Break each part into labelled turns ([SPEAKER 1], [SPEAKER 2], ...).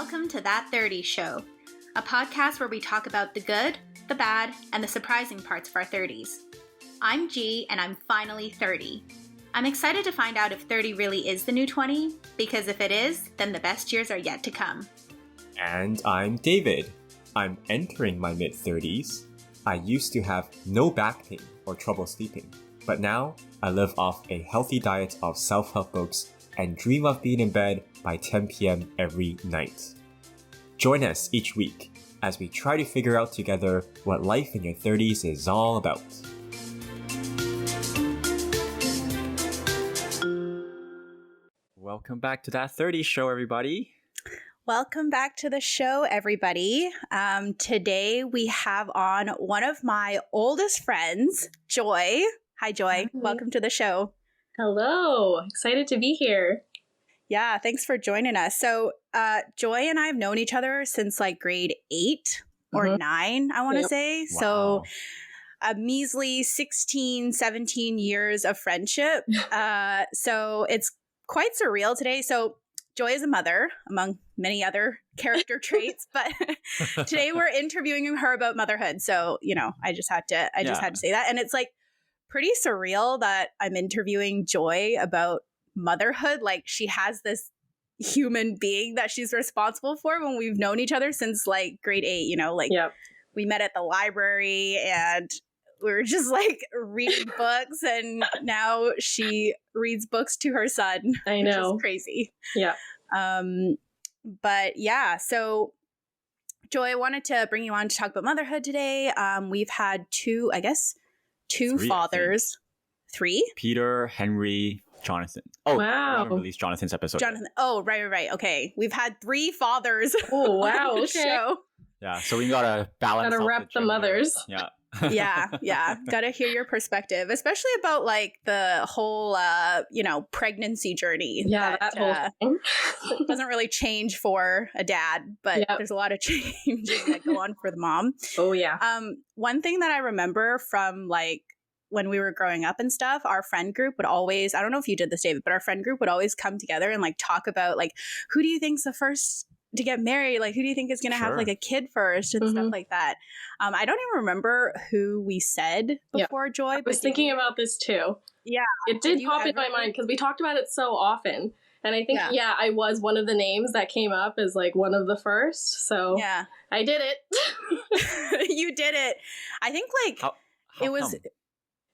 [SPEAKER 1] Welcome to That 30s Show, a podcast where we talk about the good, the bad, and the surprising parts of our 30s. I'm G, and I'm finally 30. I'm excited to find out if 30 really is the new 20, because if it is, then the best years are yet to come.
[SPEAKER 2] And I'm David. I'm entering my mid-30s. I used to have no back pain or trouble sleeping, but now I live off a healthy diet of self-help books and dream of being in bed by 10 p.m. every night. Join us each week as we try to figure out together what life in your 30s is all about. Welcome back to That 30s Show, everybody.
[SPEAKER 1] Welcome back to the show, everybody. Today we have on one of my oldest friends, Joy. Hi, Joy.
[SPEAKER 3] Hi.
[SPEAKER 1] Welcome to the show.
[SPEAKER 3] Hello. Excited to be here.
[SPEAKER 1] Yeah, thanks for joining us. So Joy and I have known each other since like grade 8 or 9, I want to say.
[SPEAKER 2] Wow.
[SPEAKER 1] So a measly 16, 17 years of friendship. So it's quite surreal today. So Joy is a mother, among many other character traits, but today we're interviewing her about motherhood. So, you know, I just had to say that. And it's like pretty surreal that I'm interviewing Joy about motherhood. Like she has this human being that she's responsible for when we've known each other since like grade 8, you know, like we met at the library and we were just like reading books, and now she reads books to her son.
[SPEAKER 3] I know.
[SPEAKER 1] Which is crazy.
[SPEAKER 3] Yeah.
[SPEAKER 1] But yeah, so Joy, I wanted to bring you on to talk about motherhood today. We've had two
[SPEAKER 2] Three,
[SPEAKER 1] fathers. 3?
[SPEAKER 2] Peter, Henry, Jonathan. Oh,
[SPEAKER 3] wow.
[SPEAKER 2] We haven't released Jonathan's episode.
[SPEAKER 1] Jonathan. Oh, right. Okay. We've had 3 fathers.
[SPEAKER 3] Oh, wow.
[SPEAKER 1] On the
[SPEAKER 3] Okay.
[SPEAKER 1] show.
[SPEAKER 2] Yeah, so we gotta balance
[SPEAKER 3] Gotta
[SPEAKER 2] out
[SPEAKER 3] rep the
[SPEAKER 2] gender.
[SPEAKER 3] mothers.
[SPEAKER 2] Yeah.
[SPEAKER 1] Yeah. Gotta hear your perspective, especially about like the whole, pregnancy journey.
[SPEAKER 3] Yeah, that whole thing.
[SPEAKER 1] doesn't really change for a dad, but there's a lot of changes that go on for the mom.
[SPEAKER 3] Oh, yeah.
[SPEAKER 1] One thing that I remember from like when we were growing up and stuff, our friend group would always, I don't know if you did this, David, but our friend group would always come together and like talk about like, who do you think's the first to get married? Like, who do you think is going to have like a kid first and stuff like that? I don't even remember who we said before, Joy.
[SPEAKER 3] I was thinking about this too.
[SPEAKER 1] Yeah.
[SPEAKER 3] It did pop in my mind because we talked about it so often. And I think, I was one of the names that came up as like one of the first. So I did it.
[SPEAKER 1] You did it. I think like
[SPEAKER 2] How
[SPEAKER 1] it was...
[SPEAKER 2] come?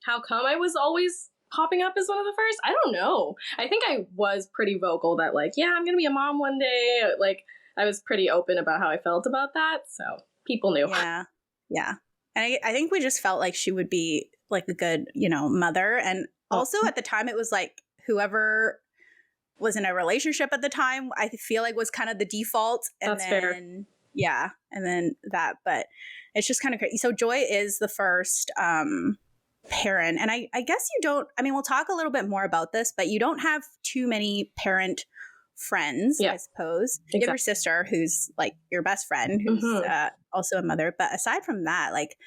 [SPEAKER 3] How come I was always popping up as one of the first? I don't know. I think I was pretty vocal that like, I'm going to be a mom one day. Like I was pretty open about how I felt about that. So people knew.
[SPEAKER 1] Yeah. And I think we just felt like she would be like a good, mother. And also at the time it was like whoever was in a relationship at the time, I feel like was kind of the default. And
[SPEAKER 3] That's
[SPEAKER 1] then,
[SPEAKER 3] fair.
[SPEAKER 1] Yeah. And then that, but it's just kind of crazy. So Joy is the first parent. And I guess you don't, we'll talk a little bit more about this, but you don't have too many parent friends, I suppose.
[SPEAKER 3] Exactly.
[SPEAKER 1] You have your sister who's like your best friend, who's also a mother. But aside from that, like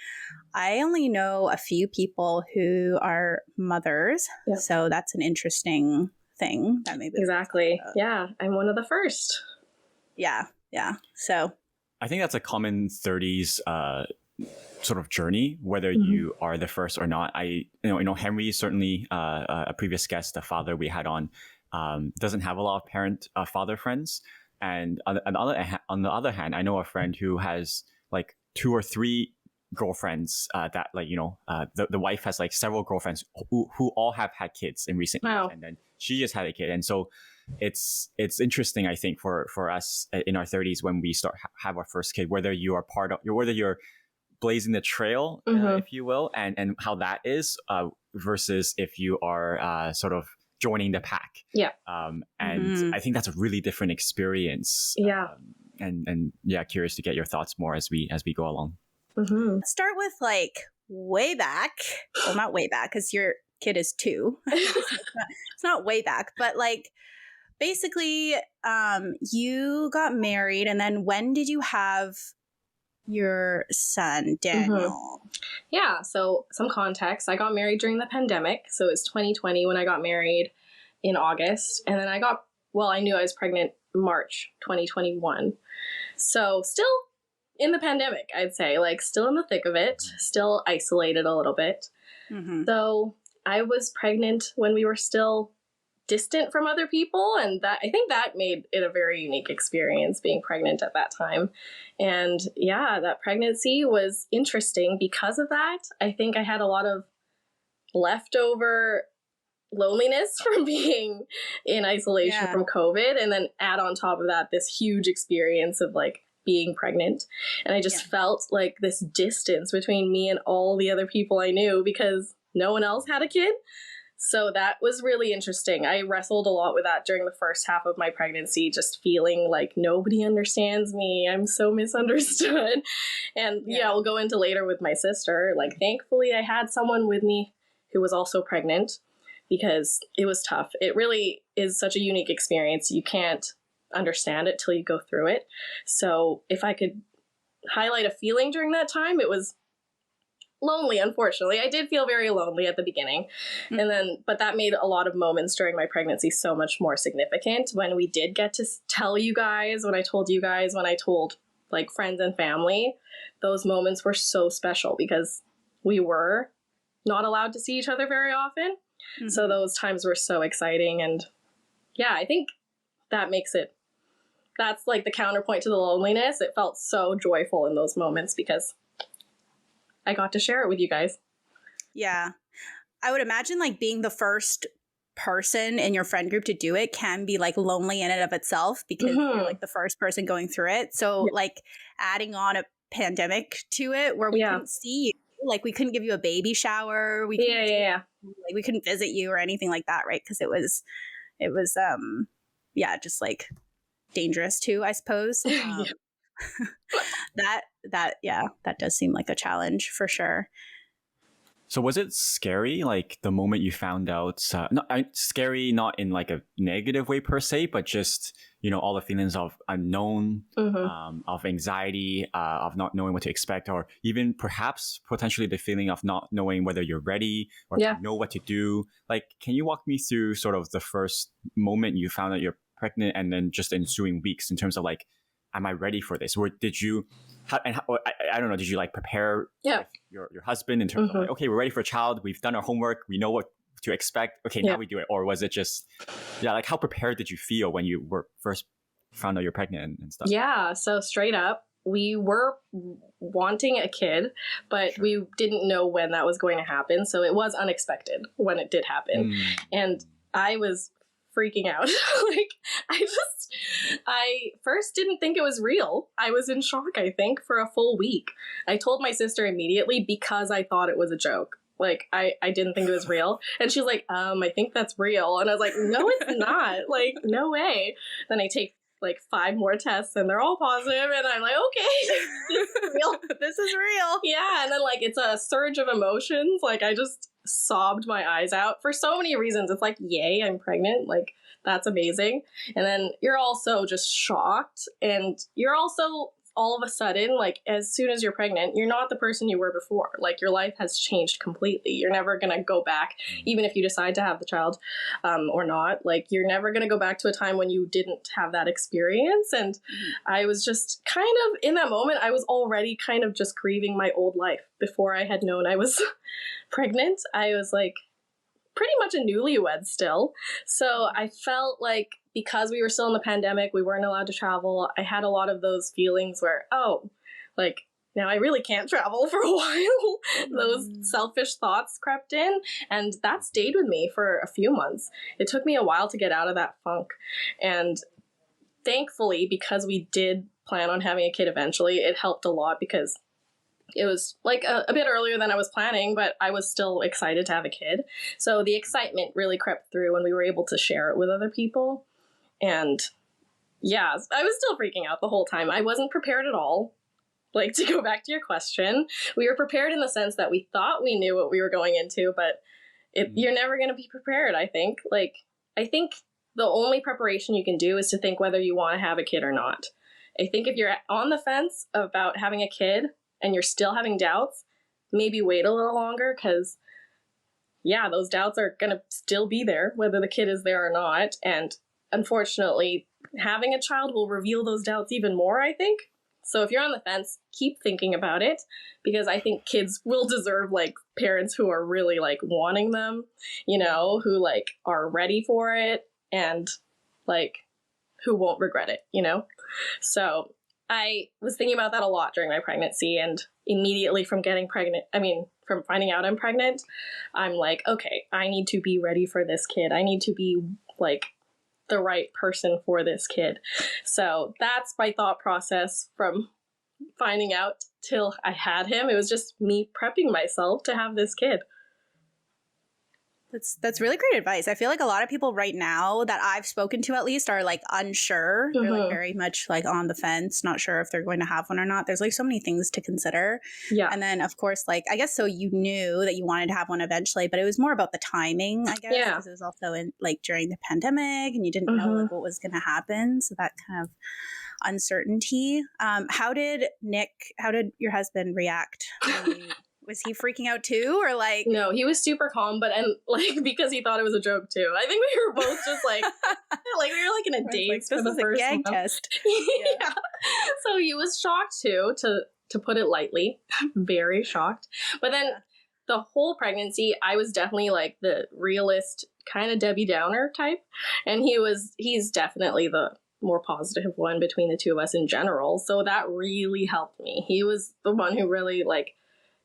[SPEAKER 1] I only know a few people who are mothers.
[SPEAKER 3] Yep.
[SPEAKER 1] So that's an interesting thing that maybe.
[SPEAKER 3] Exactly. Yeah. I'm one of the first.
[SPEAKER 1] Yeah. So
[SPEAKER 2] I think that's a common 30s sort of journey, whether you are the first or not. Henry is certainly a previous guest, the father we had on, doesn't have a lot of father friends. And on the other hand, I know a friend who has like 2 or 3 girlfriends that like, the wife has like several girlfriends who all have had kids in recent years. And then she just had a kid. And so it's interesting, I think, for us in our 30s when we start have our first kid, whether you are whether you're blazing the trail, if you will, and how that is versus if you are sort of joining the pack. And I think that's a really different experience. And curious to get your thoughts more as we go along.
[SPEAKER 1] Let's start with like way back. Well, not way back because your kid is 2. It's not way back, but like basically you got married, and then when did you have your son, Daniel?
[SPEAKER 3] Yeah, so some context. I got married during the pandemic. So it was 2020 when I got married in August. And then I knew I was pregnant March 2021. So still in the pandemic, I'd say, like still in the thick of it, still isolated a little bit.
[SPEAKER 1] Mm-hmm.
[SPEAKER 3] So I was pregnant when we were still distant from other people, and that I think that made it a very unique experience being pregnant at that time. And yeah, that pregnancy was interesting because of that. I think I had a lot of leftover loneliness from being in isolation from COVID, and then add on top of that this huge experience of like being pregnant. And I just felt like this distance between me and all the other people I knew because no one else had a kid. So that was really interesting. I wrestled a lot with that during the first half of my pregnancy, just feeling like nobody understands me. I'm so misunderstood. And yeah, we'll go into later with my sister. Like, thankfully, I had someone with me who was also pregnant because it was tough. It really is such a unique experience. You can't understand it till you go through it. So if I could highlight a feeling during that time, it was lonely. Unfortunately, I did feel very lonely at the beginning, but that made a lot of moments during my pregnancy so much more significant when we did get to tell you guys, when I told you guys, when I told like friends and family. Those moments were so special because we were not allowed to see each other very often. Mm-hmm. So those times were so exciting. And yeah, I think that makes it, that's like the counterpoint to the loneliness. It felt so joyful in those moments because I got to share it with you guys.
[SPEAKER 1] Yeah. I would imagine like being the first person in your friend group to do it can be like lonely in and of itself because you're like the first person going through it. So like adding on a pandemic to it where we couldn't see you, like we couldn't give you a baby shower. We couldn't like we couldn't visit you or anything like that, right? Because it was just like dangerous too, I suppose. That does seem like a challenge for sure.
[SPEAKER 2] So was it scary, like the moment you found out? Scary, not in like a negative way per se, but just all the feelings of unknown, of anxiety, of not knowing what to expect, or even perhaps potentially the feeling of not knowing whether you're ready or to know what to do. Like, can you walk me through sort of the first moment you found out you're pregnant, and then just the ensuing weeks in terms of like, am I ready for this? Or did you? I don't know. Did you like prepare with your husband in terms of like, okay, we're ready for a child. We've done our homework. We know what to expect. Okay, now we do it. Or was it just, like how prepared did you feel when you were first found out you're pregnant and stuff?
[SPEAKER 3] Yeah. So straight up, we were wanting a kid, but we didn't know when that was going to happen. So it was unexpected when it did happen. And I was freaking out. Like, I first didn't think it was real. I was in shock, I think, for a full week. I told my sister immediately because I thought it was a joke. Like, I didn't think it was real. And she's like, I think that's real. And I was like, no, it's not. Like, no way. Then I take like 5 more tests and they're all positive, and I'm like, okay, this is real.
[SPEAKER 1] This is real.
[SPEAKER 3] Yeah. And then like it's a surge of emotions. Like, I just sobbed my eyes out for so many reasons. It's like, yay, I'm pregnant. Like, that's amazing. And then you're also just shocked, and you're also all of a sudden, like, as soon as you're pregnant, you're not the person you were before. Like, your life has changed completely. You're never going to go back, even if you decide to have the child or not. Like, you're never going to go back to a time when you didn't have that experience. And I was just kind of, in that moment, I was already kind of just grieving my old life. Before I had known I was pregnant, I was like pretty much a newlywed still. So I felt like because we were still in the pandemic, we weren't allowed to travel. I had a lot of those feelings where, like, now I really can't travel for a while. Those selfish thoughts crept in, and that stayed with me for a few months. It took me a while to get out of that funk. And thankfully, because we did plan on having a kid eventually, it helped a lot because it was like a bit earlier than I was planning, but I was still excited to have a kid. So the excitement really crept through when we were able to share it with other people. And yeah, I was still freaking out the whole time. I wasn't prepared at all. Like, to go back to your question, we were prepared in the sense that we thought we knew what we were going into, but you're never going to be prepared, I think. Like, I think the only preparation you can do is to think whether you want to have a kid or not. I think if you're on the fence about having a kid and you're still having doubts, maybe wait a little longer, because those doubts are going to still be there, whether the kid is there or not. And unfortunately, having a child will reveal those doubts even more, I think. So if you're on the fence, keep thinking about it, because I think kids will deserve like parents who are really like wanting them, you know, who like are ready for it and like who won't regret it, you know? So I was thinking about that a lot during my pregnancy, and immediately from from finding out I'm pregnant, I'm like, okay, I need to be ready for this kid. I need to be like the right person for this kid. So that's my thought process from finding out till I had him. It was just me prepping myself to have this kid.
[SPEAKER 1] That's really great advice. I feel like a lot of people right now that I've spoken to, at least, are like unsure. They're like very much like on the fence, not sure if they're going to have one or not. There's like so many things to consider.
[SPEAKER 3] Yeah.
[SPEAKER 1] And then of course, like, I guess, so you knew that you wanted to have one eventually, but it was more about the timing, I guess.
[SPEAKER 3] Yeah.
[SPEAKER 1] Because it was also in like during the pandemic and you didn't know like what was going to happen. So that kind of uncertainty. How did your husband react? Was he freaking out too, or like?
[SPEAKER 3] No, he was super calm, because he thought it was a joke too. I think we were both just like, like we were like in a daze
[SPEAKER 1] like,
[SPEAKER 3] for the first
[SPEAKER 1] gag
[SPEAKER 3] month.
[SPEAKER 1] test.
[SPEAKER 3] Yeah. So he was shocked too, to put it lightly, very shocked. But then the whole pregnancy, I was definitely like the realist, kind of Debbie Downer type, and he's definitely the more positive one between the two of us in general. So that really helped me. He was the one who really like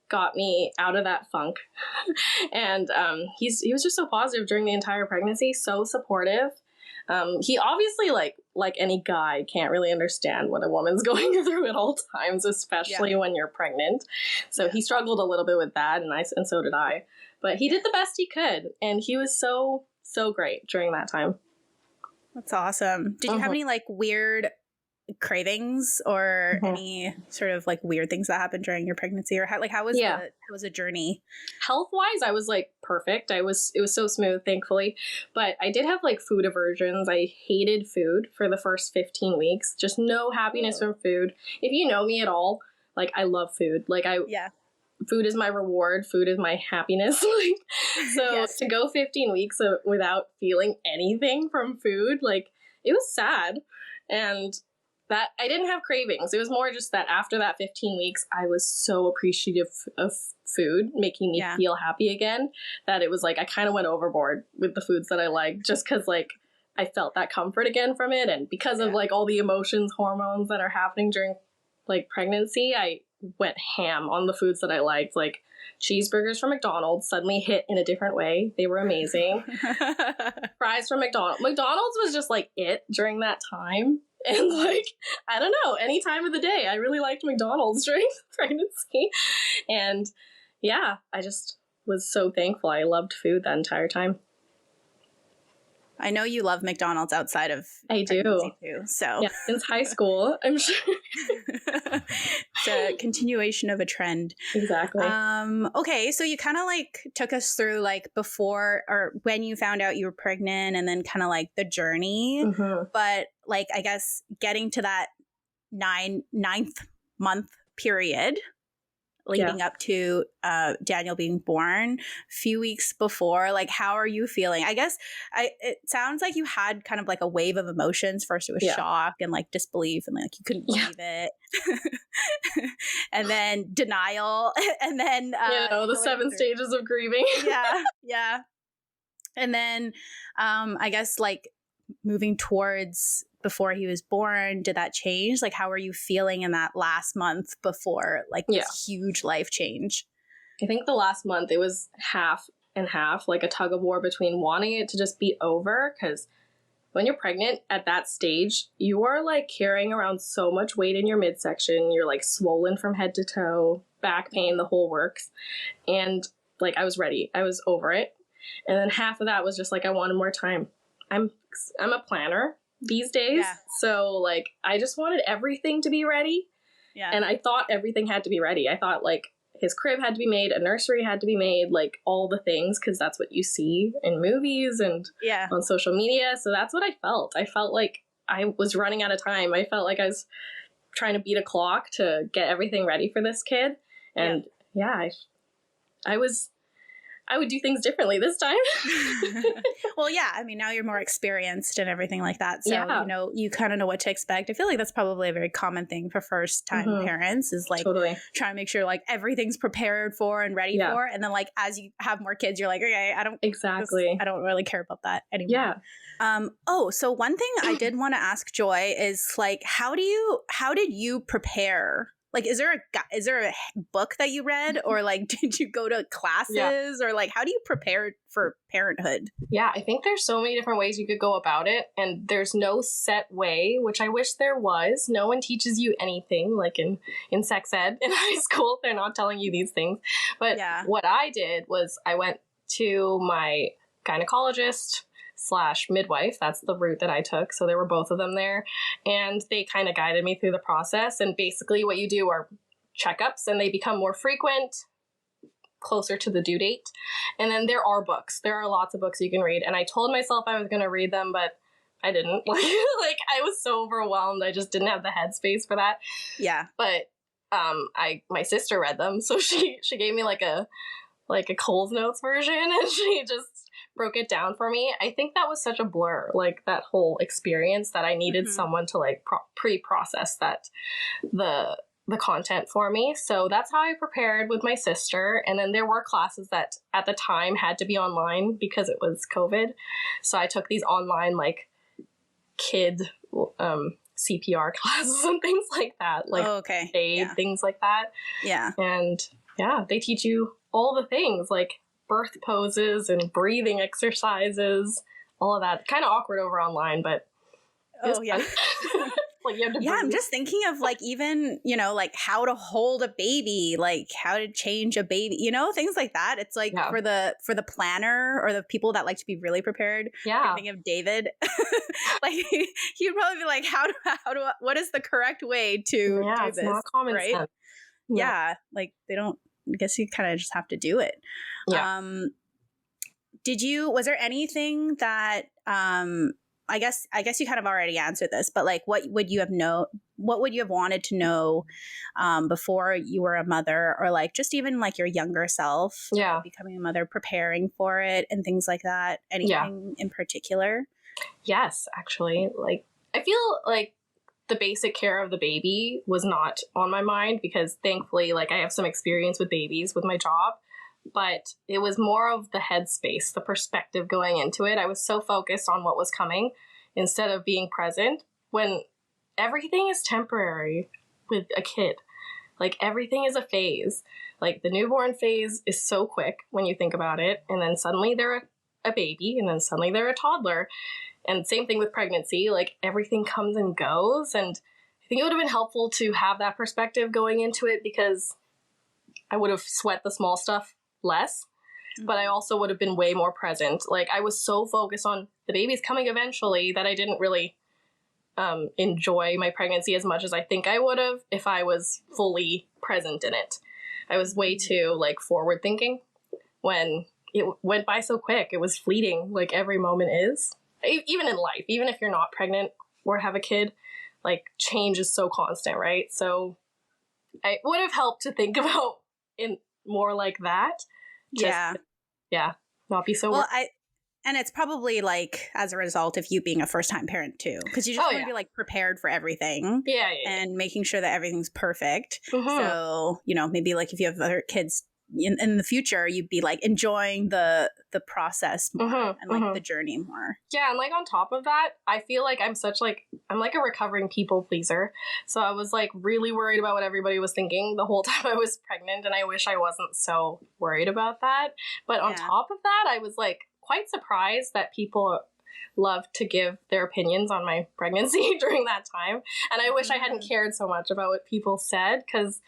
[SPEAKER 3] got me out of that funk. And he was just so positive during the entire pregnancy, so supportive. He obviously like any guy can't really understand what a woman's going through at all times, especially when you're pregnant. So he struggled a little bit with that, and so did I. But he did the best he could, and he was so great during that time.
[SPEAKER 1] That's awesome. Did you have any like weird cravings or any sort of like weird things that happened during your pregnancy, or how was the journey? Health
[SPEAKER 3] wise, I was like perfect. It was so smooth, thankfully. But I did have like food aversions. I hated food for the first 15 weeks. Just no happiness from food. If you know me at all, like I love food. Like food is my reward. Food is my happiness. To go 15 weeks without feeling anything from food, like it was sad. And that I didn't have cravings. It was more just that after that 15 weeks, I was so appreciative of food making me feel happy again, that it was like I kind of went overboard with the foods that I liked, just because like I felt that comfort again from it. And because of like all the emotions, hormones that are happening during like pregnancy, I went ham on the foods that I liked. Like cheeseburgers from McDonald's suddenly hit in a different way. They were amazing. Fries from McDonald's. McDonald's was just like it during that time. And like, I don't know, any time of the day, I really liked McDonald's during pregnancy. And yeah, I just was so thankful. I loved food that entire time.
[SPEAKER 1] I know you love McDonald's outside of
[SPEAKER 3] I do
[SPEAKER 1] too, so
[SPEAKER 3] since high school, I'm sure.
[SPEAKER 1] It's a continuation of a trend.
[SPEAKER 3] Exactly.
[SPEAKER 1] Okay, so you kind of like took us through like before or when you found out you were pregnant, and then kind of like the journey. But like, I guess getting to that ninth month period leading up to Daniel being born, a few weeks before, like how are you feeling? I guess it sounds like you had kind of like a wave of emotions. First it was shock and like disbelief and like you couldn't believe it. And then denial, and then
[SPEAKER 3] the 7 stages of grieving.
[SPEAKER 1] yeah. And then I guess like moving towards before he was born, did that change? Like, how are you feeling in that last month before like this huge life change?
[SPEAKER 3] I think the last month it was half and half, like a tug of war between wanting it to just be over, because when you're pregnant at that stage, you are like carrying around so much weight in your midsection. You're like swollen from head to toe, back pain, the whole works. And like I was ready. I was over it. And then half of that was just like I wanted more time. I'm a planner these days. So like I just wanted everything to be ready. And I thought everything had to be ready. I thought like his crib had to be made, a nursery had to be made, like all the things, because that's what you see in movies and on social media. So that's what I felt. I felt like I was running out of time. I felt like I was trying to beat a clock to get everything ready for this kid. And I I would do things differently this time.
[SPEAKER 1] Well, yeah. I mean, now you're more experienced and everything like that. So,
[SPEAKER 3] Yeah.
[SPEAKER 1] you know, you kind of know what to expect. I feel like that's probably a very common thing for first time parents is like
[SPEAKER 3] Totally.
[SPEAKER 1] trying to make sure like everything's prepared for and ready for. And then like as you have more kids, you're like, okay, I don't really care about that anymore.
[SPEAKER 3] Yeah.
[SPEAKER 1] So one thing I did want to ask Joy is like, how did you prepare? Like, is there a book that you read, or like, did you go to classes, or like, how do you prepare for parenthood?
[SPEAKER 3] Yeah, I think there's so many different ways you could go about it, and there's no set way, which I wish there was. No one teaches you anything, like in sex ed in high school. They're not telling you these things. But what I did was I went to my gynecologist / midwife. That's the route that I took. So there were both of them there, and they kind of guided me through the process. And basically what you do are checkups, and they become more frequent closer to the due date. And then there are books. There are lots of books you can read. And I told myself I was going to read them, but I didn't. Like I was so overwhelmed. I just didn't have the headspace for that.
[SPEAKER 1] Yeah.
[SPEAKER 3] But my sister read them. So she gave me like a Coles Notes version, and she just broke it down for me. I think that was such a blur, like that whole experience, that I needed someone to like pre-process that the content for me. So that's how I prepared with my sister. And then there were classes that at the time had to be online because it was COVID. So I took these online like kid CPR classes and things like that, like aid, things like that.
[SPEAKER 1] Yeah.
[SPEAKER 3] And yeah, they teach you all the things like birth poses and breathing exercises, all of that. Kind of awkward over online, but like you have to breathe.
[SPEAKER 1] I'm just thinking of like even, you know, like how to hold a baby, like how to change a baby, you know, things like that. It's like for the planner or the people that like to be really prepared. I think of David. Like he'd probably be like, what is the correct way to do
[SPEAKER 3] it's
[SPEAKER 1] this?
[SPEAKER 3] not common
[SPEAKER 1] right?
[SPEAKER 3] sense.
[SPEAKER 1] Yeah. Like they don't, I guess you kind of just have to do it.
[SPEAKER 3] Yeah.
[SPEAKER 1] Was there anything that, I guess you kind of already answered this, but like, what would you have wanted to know, before you were a mother, or like, just even like your younger self, becoming a mother, preparing for it and things like that? Anything in particular?
[SPEAKER 3] Yes, actually, like, I feel like the basic care of the baby was not on my mind because thankfully, like, I have some experience with babies with my job, but it was more of the headspace, the perspective going into it. I was so focused on what was coming instead of being present when everything is temporary with a kid. Like, everything is a phase. Like, the newborn phase is so quick when you think about it, and then suddenly they're a baby, and then suddenly they're a toddler. And same thing with pregnancy, like everything comes and goes. And I think it would have been helpful to have that perspective going into it because I would have sweat the small stuff less, but I also would have been way more present. Like I was so focused on the baby's coming eventually that I didn't really enjoy my pregnancy as much as I think I would have if I was fully present in it. I was way too like forward thinking when it went by so quick. It was fleeting, like every moment is. Even in life, even if you're not pregnant or have a kid, like change is so constant, right? So I would have helped to think about in more like that. Not be so.
[SPEAKER 1] Well, and it's probably like as a result of you being a first time parent too, because you just want to be like prepared for everything, and making sure that everything's perfect. So you know, maybe like if you have other kids in the future, you'd be like enjoying the process more and like the journey more. Yeah,
[SPEAKER 3] and like on top of that, I feel like I'm like a recovering people pleaser. So I was like really worried about what everybody was thinking the whole time I was pregnant, and I wish I wasn't so worried about that. But on top of that, I was like quite surprised that people loved to give their opinions on my pregnancy during that time. And I wish I hadn't cared so much about what people said, because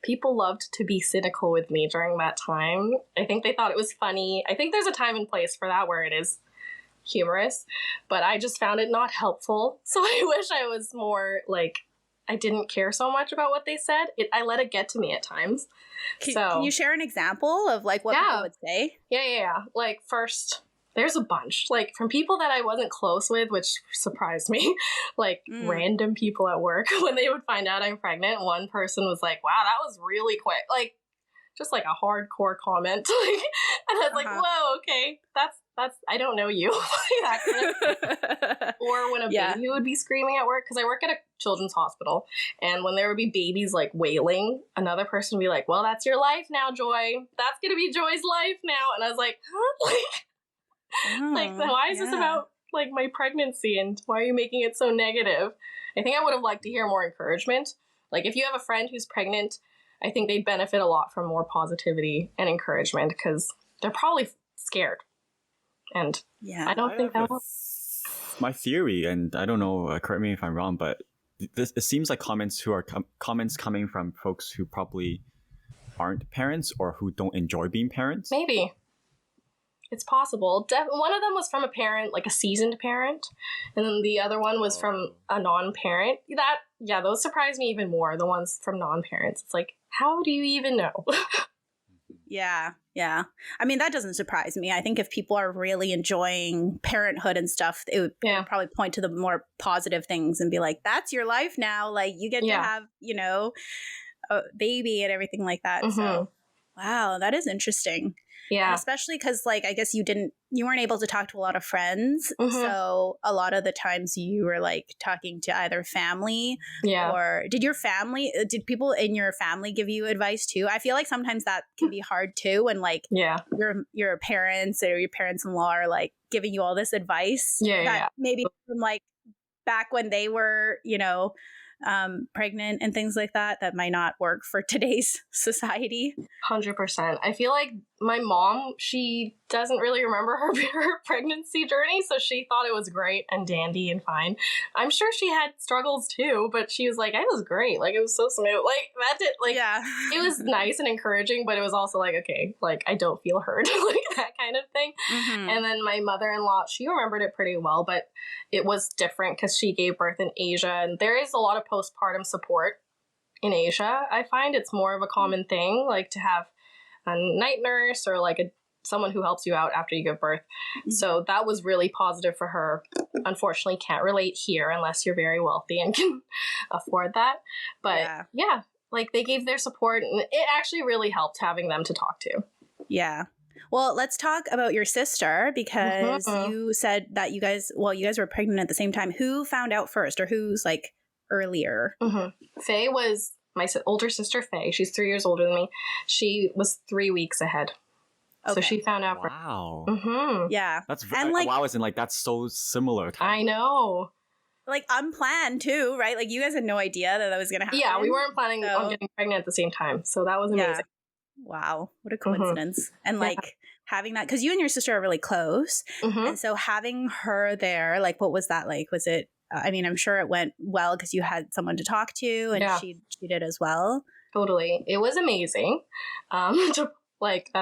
[SPEAKER 3] people loved to be cynical with me during that time. I think they thought it was funny. I think there's a time and place for that where it is humorous, but I just found it not helpful. So I wish I was more like, I didn't care so much about what they said. I let it get to me at times.
[SPEAKER 1] Can you share an example of like what people would say?
[SPEAKER 3] Yeah. Like first, there's a bunch, like from people that I wasn't close with, which surprised me, like random people at work when they would find out I'm pregnant. One person was like, wow, that was really quick. Like just like a hardcore comment. Like, and I was like, whoa, okay, that's I don't know you. That kind of or when a baby would be screaming at work, because I work at a children's hospital, and when there would be babies like wailing, another person would be like, well, that's your life now, Joy. That's gonna be Joy's life now. And I was like, huh? Like, why is this about like my pregnancy, and why are you making it so negative? I think I would have liked to hear more encouragement. Like, if you have a friend who's pregnant, I think they'd benefit a lot from more positivity and encouragement, because they're probably scared. And I don't think that helps.
[SPEAKER 2] My theory, and I don't know, correct me if I'm wrong, but it seems like comments coming from folks who probably aren't parents or who don't enjoy being parents.
[SPEAKER 3] Maybe. It's possible. One of them was from a parent, like a seasoned parent, and then the other one was from a non-parent. Those surprise me even more, the ones from non-parents. It's like, how do you even know?
[SPEAKER 1] Yeah. I mean, that doesn't surprise me. I think if people are really enjoying parenthood and stuff, it would probably point to the more positive things and be like, that's your life now. Like, you get to have, a baby and everything like that. So, wow, that is interesting. Yeah. And especially because, like, I guess you weren't able to talk to a lot of friends. So a lot of the times you were like talking to either family or did people in your family give you advice too? I feel like sometimes that can be hard too. When like your parents or your parents-in-law are like giving you all this advice that maybe from like back when they were, pregnant and things like that might not work for today's society.
[SPEAKER 3] 100%. I feel like my mom, she doesn't really remember her pregnancy journey, so she thought it was great and dandy and fine. I'm sure she had struggles too, but she was like, it was great. Like, it was so smooth. Like, that did, like, it was nice and encouraging, but it was also like, okay, like, I don't feel hurt, like that kind of thing. And then my mother-in-law, she remembered it pretty well, but it was different because she gave birth in Asia, and there is a lot of postpartum support in Asia. I find it's more of a common thing, like to have a night nurse or like someone who helps you out after you give birth. So that was really positive for her. Unfortunately, can't relate here unless you're very wealthy and can afford that. But like they gave their support, and it actually really helped having them to talk to.
[SPEAKER 1] Yeah. Well, let's talk about your sister, because you said that you guys were pregnant at the same time. Who found out first, or who's like earlier?
[SPEAKER 3] Faye was my older sister, Faye. She's 3 years older than me. She was 3 weeks ahead. Okay. So she found out.
[SPEAKER 2] Wow.
[SPEAKER 1] Yeah.
[SPEAKER 2] That's wow. Isn't like that's so similar.
[SPEAKER 3] I know.
[SPEAKER 1] Like unplanned too, right? Like you guys had no idea that was going to happen.
[SPEAKER 3] Yeah, we weren't planning on getting pregnant at the same time. So that was amazing.
[SPEAKER 1] Wow. What a coincidence. And like having that, because you and your sister are really close. And so having her there, like what was that like? Was it, I mean, I'm sure it went well because you had someone to talk to, and she did as well.
[SPEAKER 3] Totally. It was amazing. That's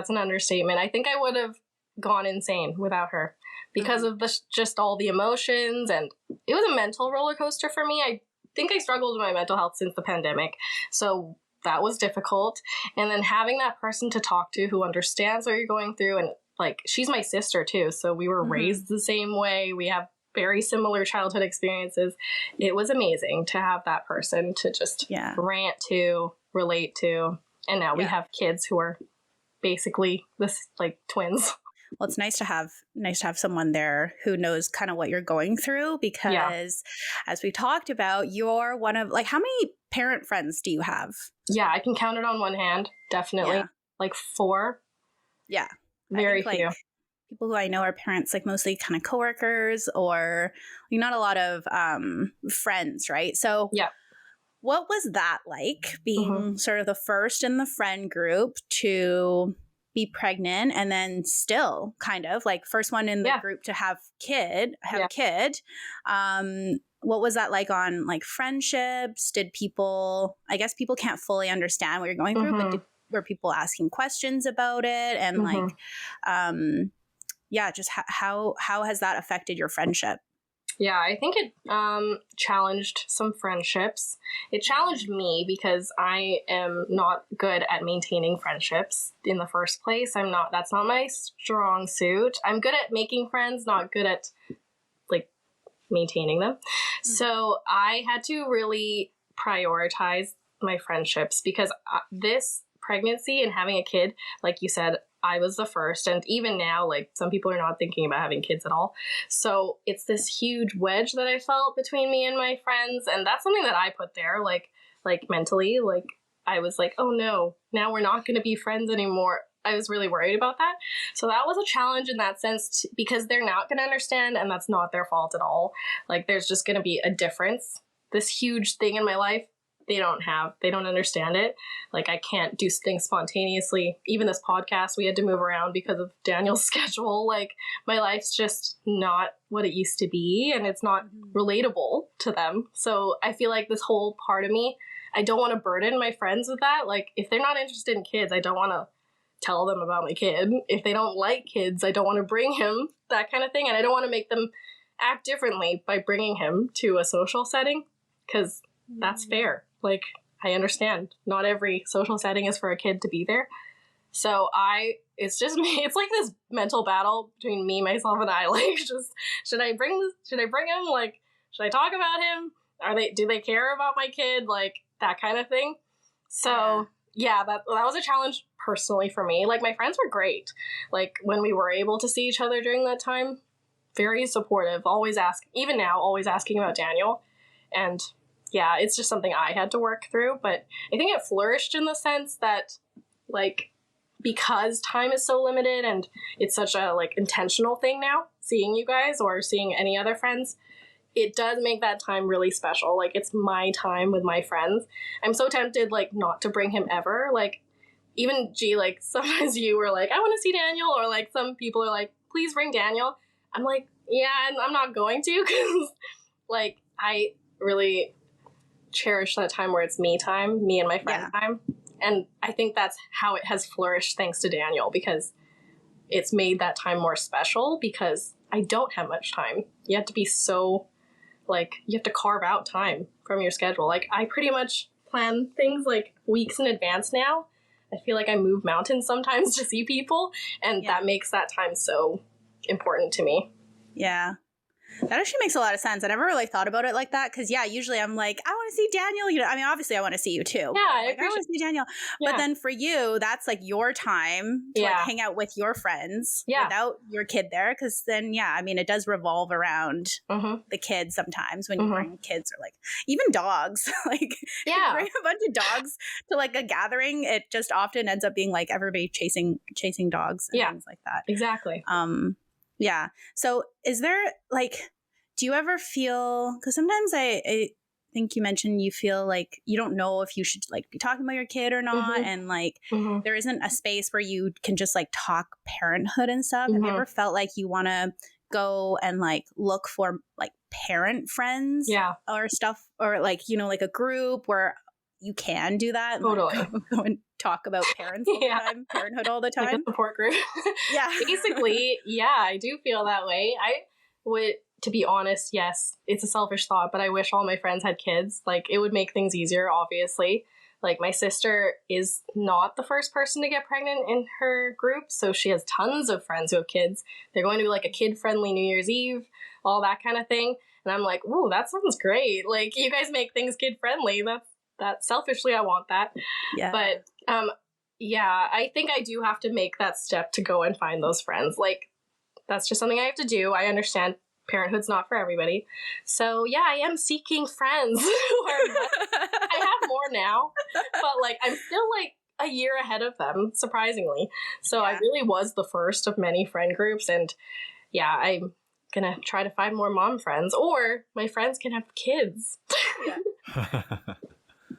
[SPEAKER 3] an understatement. I think I would have gone insane without her because of just all the emotions, and it was a mental roller coaster for me. I think I struggled with my mental health since the pandemic. So that was difficult. And then having that person to talk to who understands what you're going through, and like, she's my sister too. So we were raised the same way. We have very similar childhood experiences. It was amazing to have that person to just rant to, relate to. And now we have kids who are basically like twins.
[SPEAKER 1] Well, it's nice to have someone there who knows kind of what you're going through, because as we talked about, you're one of, like, how many parent friends do you have?
[SPEAKER 3] Yeah, I can count it on one hand. Definitely. Yeah. Like 4.
[SPEAKER 1] Yeah.
[SPEAKER 3] Very few.
[SPEAKER 1] Like, people who I know are parents, like mostly kind of coworkers, or not a lot of friends, right? So what was that like, being sort of the first in the friend group to be pregnant, and then still kind of like first one in the group to have a kid? What was that like on like friendships? Did people, I guess people can't fully understand what you're going through, but were people asking questions about it? And like, just how has that affected your friendship?
[SPEAKER 3] Yeah, I think it challenged some friendships. It challenged me because I am not good at maintaining friendships in the first place. That's not my strong suit. I'm good at making friends, not good at like maintaining them. So I had to really prioritize my friendships, because this pregnancy and having a kid, like you said, I was the first. And even now, like some people are not thinking about having kids at all. So it's this huge wedge that I felt between me and my friends. And that's something that I put there, like mentally, like I was like, oh no, now we're not going to be friends anymore. I was really worried about that. So that was a challenge in that sense because they're not going to understand, and that's not their fault at all. Like there's just going to be a difference. This huge thing in my life, they don't understand it. Like I can't do things spontaneously. Even this podcast, we had to move around because of Daniel's schedule. Like my life's just not what it used to be, and it's not relatable to them. So I feel like this whole part of me, I don't want to burden my friends with that. Like if they're not interested in kids, I don't want to tell them about my kid. If they don't like kids, I don't want to bring him, that kind of thing. And I don't want to make them act differently by bringing him to a social setting, because that's fair. Like, I understand not every social setting is for a kid to be there. So it's just me. It's like this mental battle between me, myself, and I. Like, just, should I bring him? Like, should I talk about him? Do they care about my kid? Like, that kind of thing. So yeah, that was a challenge personally for me. Like my friends were great. Like when we were able to see each other during that time, very supportive, always asking about Daniel. And yeah, it's just something I had to work through. But I think it flourished in the sense that like, because time is so limited and it's such a like intentional thing now, seeing you guys or seeing any other friends, it does make that time really special. Like it's my time with my friends. I'm so tempted like not to bring him ever. Like even like sometimes you were like, I want to see Daniel, or like some people are like, please bring Daniel. I'm like, yeah, I'm not going to, because like I really cherish that time where it's me and my friend time. And I think that's how it has flourished thanks to Daniel, because it's made that time more special because I don't have much time. You have to be so like, you have to carve out time from your schedule. Like I pretty much plan things like weeks in advance now. I feel like I move mountains sometimes to see people, and that makes that time so important to me.
[SPEAKER 1] Yeah. That actually makes a lot of sense. I never really thought about it like that because, usually I'm like, I want to see Daniel. You know, I mean, obviously I want to see you too.
[SPEAKER 3] Yeah,
[SPEAKER 1] I want to see Daniel. Yeah. But then for you, that's like your time to like hang out with your friends without your kid there. Because then, I mean, it does revolve around the kids sometimes when you bring kids, or like even dogs. Like you bring a bunch of dogs to like a gathering, it just often ends up being like everybody chasing dogs and things like that.
[SPEAKER 3] Exactly.
[SPEAKER 1] Yeah. So is there like, do you ever feel, because sometimes I think you mentioned you feel like you don't know if you should like be talking about your kid or not. And like, there isn't a space where you can just like talk parenthood and stuff. Have you ever felt like you want to go and like look for like parent friends or stuff, or like, you know, like a group where you can do that?
[SPEAKER 3] Totally.
[SPEAKER 1] Like, go and talk about parents all the time, parenthood all the time.
[SPEAKER 3] Like a support group. Basically, I do feel that way. I would, to be honest, yes, it's a selfish thought, but I wish all my friends had kids. Like, it would make things easier, obviously. Like, my sister is not the first person to get pregnant in her group, so she has tons of friends who have kids. They're going to be like a kid-friendly New Year's Eve, all that kind of thing. And I'm like, ooh, that sounds great. Like, you guys make things kid-friendly. That selfishly, I want that. Yeah. But, I think I do have to make that step to go and find those friends. Like, that's just something I have to do. I understand parenthood's not for everybody. So, I am seeking friends. I have more now, but, like, I'm still, like, a year ahead of them, surprisingly. So I really was the first of many friend groups. And, I'm going to try to find more mom friends, or my friends can have kids.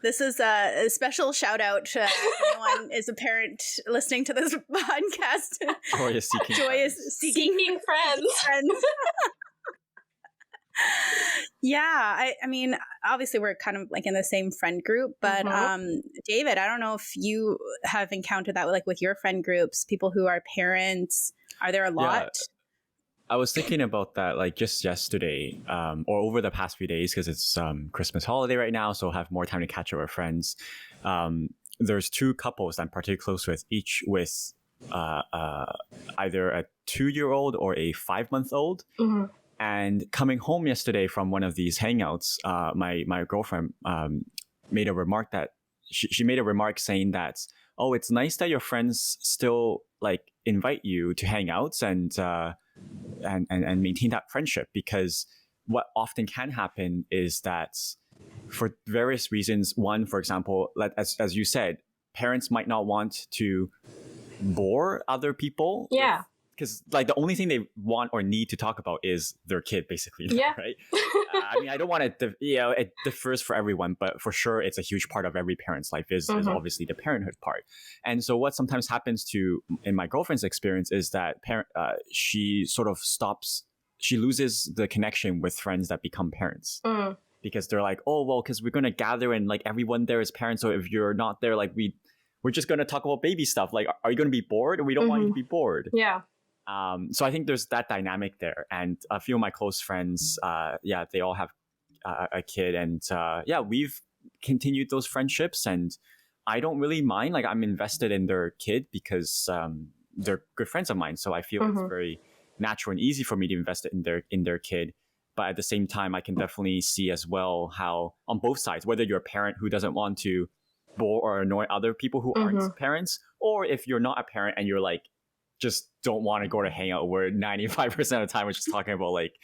[SPEAKER 3] This is a special shout out to if anyone is a parent listening to this podcast.
[SPEAKER 2] Joy is
[SPEAKER 3] seeking friends.
[SPEAKER 1] I mean, obviously we're kind of like in the same friend group, but David, I don't know if you have encountered that with your friend groups, people who are parents. Are there a lot?
[SPEAKER 2] I was thinking about that like just yesterday, or over the past few days, because it's Christmas holiday right now, so I'll have more time to catch up with friends. There's two couples I'm particularly close with, each with either a 2-year-old or a 5-month-old. And coming home yesterday from one of these hangouts, my girlfriend made a remark that she made a remark saying that, oh, it's nice that your friends still like invite you to hang out and maintain that friendship, because what often can happen is that for various reasons, one, for example, as you said, parents might not want to bore other people.
[SPEAKER 3] Yeah.
[SPEAKER 2] Because like the only thing they want or need to talk about is their kid, basically.
[SPEAKER 3] Yeah.
[SPEAKER 2] Right. I mean, I don't want to, it differs for everyone, but for sure, it's a huge part of every parent's life is obviously the parenthood part. And so what sometimes happens in my girlfriend's experience is that she sort of she loses the connection with friends that become parents. Because they're like, oh, well, because we're going to gather and like everyone there is parents. So if you're not there, like we're just going to talk about baby stuff. Like, are you going to be bored? We don't want you to be bored.
[SPEAKER 3] Yeah.
[SPEAKER 2] So I think there's that dynamic there. And a few of my close friends, they all have a kid. And we've continued those friendships. And I don't really mind. Like, I'm invested in their kid because they're good friends of mine. So I feel it's very natural and easy for me to invest in their kid. But at the same time, I can definitely see as well how on both sides, whether you're a parent who doesn't want to bore or annoy other people who aren't parents, or if you're not a parent and you're like, just don't want to go to hang out where 95% of the time we're just talking about like,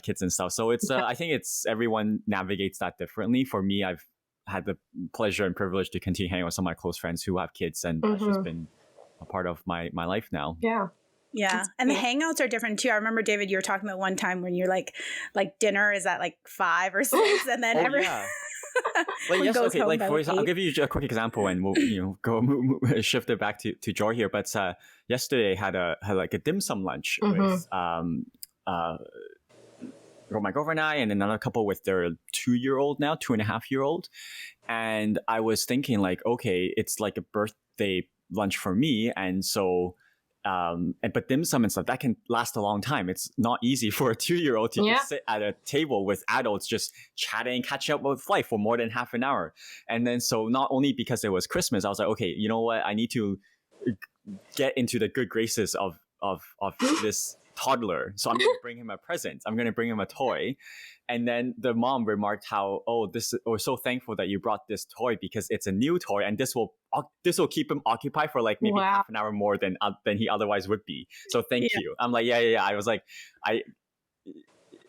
[SPEAKER 2] kids and stuff. So it's, I think everyone navigates that differently. For me, I've had the pleasure and privilege to continue hanging with some of my close friends who have kids, and that's just been a part of my life now.
[SPEAKER 3] Yeah.
[SPEAKER 1] Yeah. And the hangouts are different too. I remember, David, you were talking about one time when you're like dinner is at like 5 or 6 and then
[SPEAKER 2] Well, yes, okay. Like for example, I'll give you a quick example, and we'll go shift it back to Joy here. But yesterday had like a dim sum lunch with my girlfriend and I, and another couple with their 2-year-old now, 2.5-year-old. And I was thinking like, okay, it's like a birthday lunch for me, and so. But dim sum and stuff that can last a long time. It's not easy for a 2-year-old to just sit at a table with adults just chatting, catching up with life for more than half an hour. And then so not only because it was Christmas, I was like, okay, you know what? I need to get into the good graces of this toddler. So I'm going to bring him a present. I'm going to bring him a toy. And then the mom remarked how, we're so thankful that you brought this toy because it's a new toy and this will keep him occupied for like maybe half an hour more than he otherwise would be. So thank you. I'm like, yeah. I was like,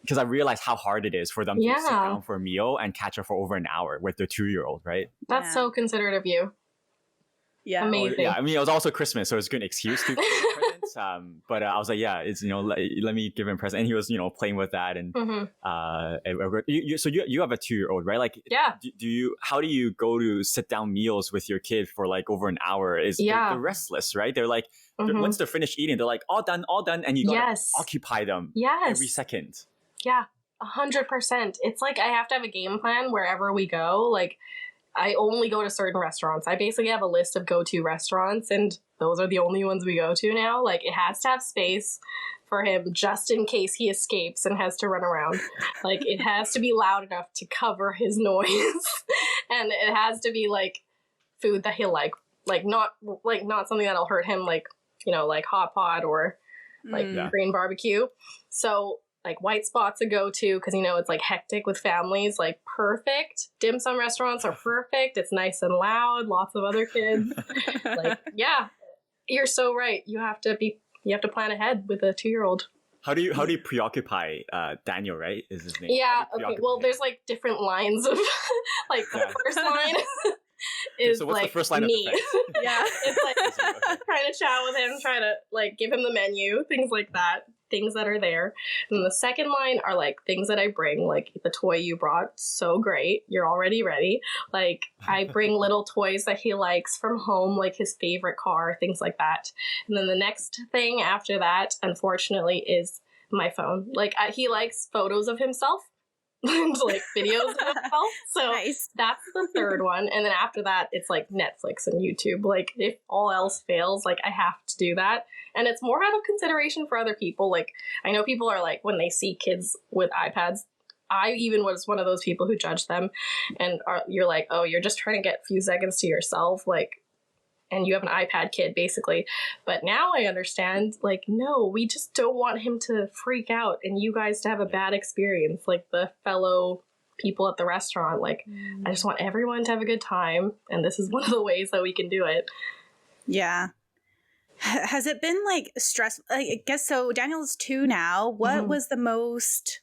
[SPEAKER 2] because I realized how hard it is for them to sit down for a meal and catch up for over an hour with their 2-year-old, right?
[SPEAKER 3] That's so considerate of you.
[SPEAKER 1] Yeah.
[SPEAKER 3] Amazing.
[SPEAKER 2] Yeah, I mean, it was also Christmas, so it's a good excuse to give him presents. But I was like, yeah, it's, let me give him a present. And he was, playing with that. And so you have a 2-year-old, right? Like, how do you go to sit down meals with your kid for like over an hour? They're restless, right? They're like, once they're finished eating, they're like, all done. And you gotta occupy them every second.
[SPEAKER 3] Yeah, 100%. It's like I have to have a game plan wherever we go. Like, I only go to certain restaurants. I basically have a list of go-to restaurants, and those are the only ones we go to now. Like, it has to have space for him just in case he escapes and has to run around. Like, it has to be loud enough to cover his noise. And it has to be, like, food that he'll like. Not something that'll hurt him, like, like hot pot or, like, Korean barbecue. So, like, White Spot's a go-to because, it's, like, hectic with families. Like, perfect. Dim sum restaurants are perfect. It's nice and loud. Lots of other kids. Like, yeah, you're so right. You have to plan ahead with a 2-year-old.
[SPEAKER 2] How do you preoccupy Daniel, right? Is his name?
[SPEAKER 3] Yeah, okay. Well, there's, like, different lines of, like, the first line is,
[SPEAKER 2] so what's
[SPEAKER 3] like,
[SPEAKER 2] the first line
[SPEAKER 3] me.
[SPEAKER 2] of the
[SPEAKER 3] Yeah, it's, like, trying to chat with him, trying to, like, give him the menu, things like that. Things that are there. And the second line are like things that I bring, like the toy you brought, so great, you're already ready. Like, I bring little toys that he likes from home, like his favorite car, things like that. And then the next thing after that, unfortunately, is my phone. Like, he likes photos of himself and like videos of himself. So that's the third one. And then after that, it's like Netflix and YouTube. Like, if all else fails, like, I have to do that. And it's more out of consideration for other people. Like, I know people are like, when they see kids with iPads, I even was one of those people who judge them. And you're like, oh, you're just trying to get a few seconds to yourself. Like, and you have an iPad kid, basically. But now I understand, like, no, we just don't want him to freak out and you guys to have a bad experience, like the fellow people at the restaurant. Like, I just want everyone to have a good time, and this is one of the ways that we can do it.
[SPEAKER 1] Yeah. Has it been like stressful? Like, I guess so. Daniel's 2 now. What was the most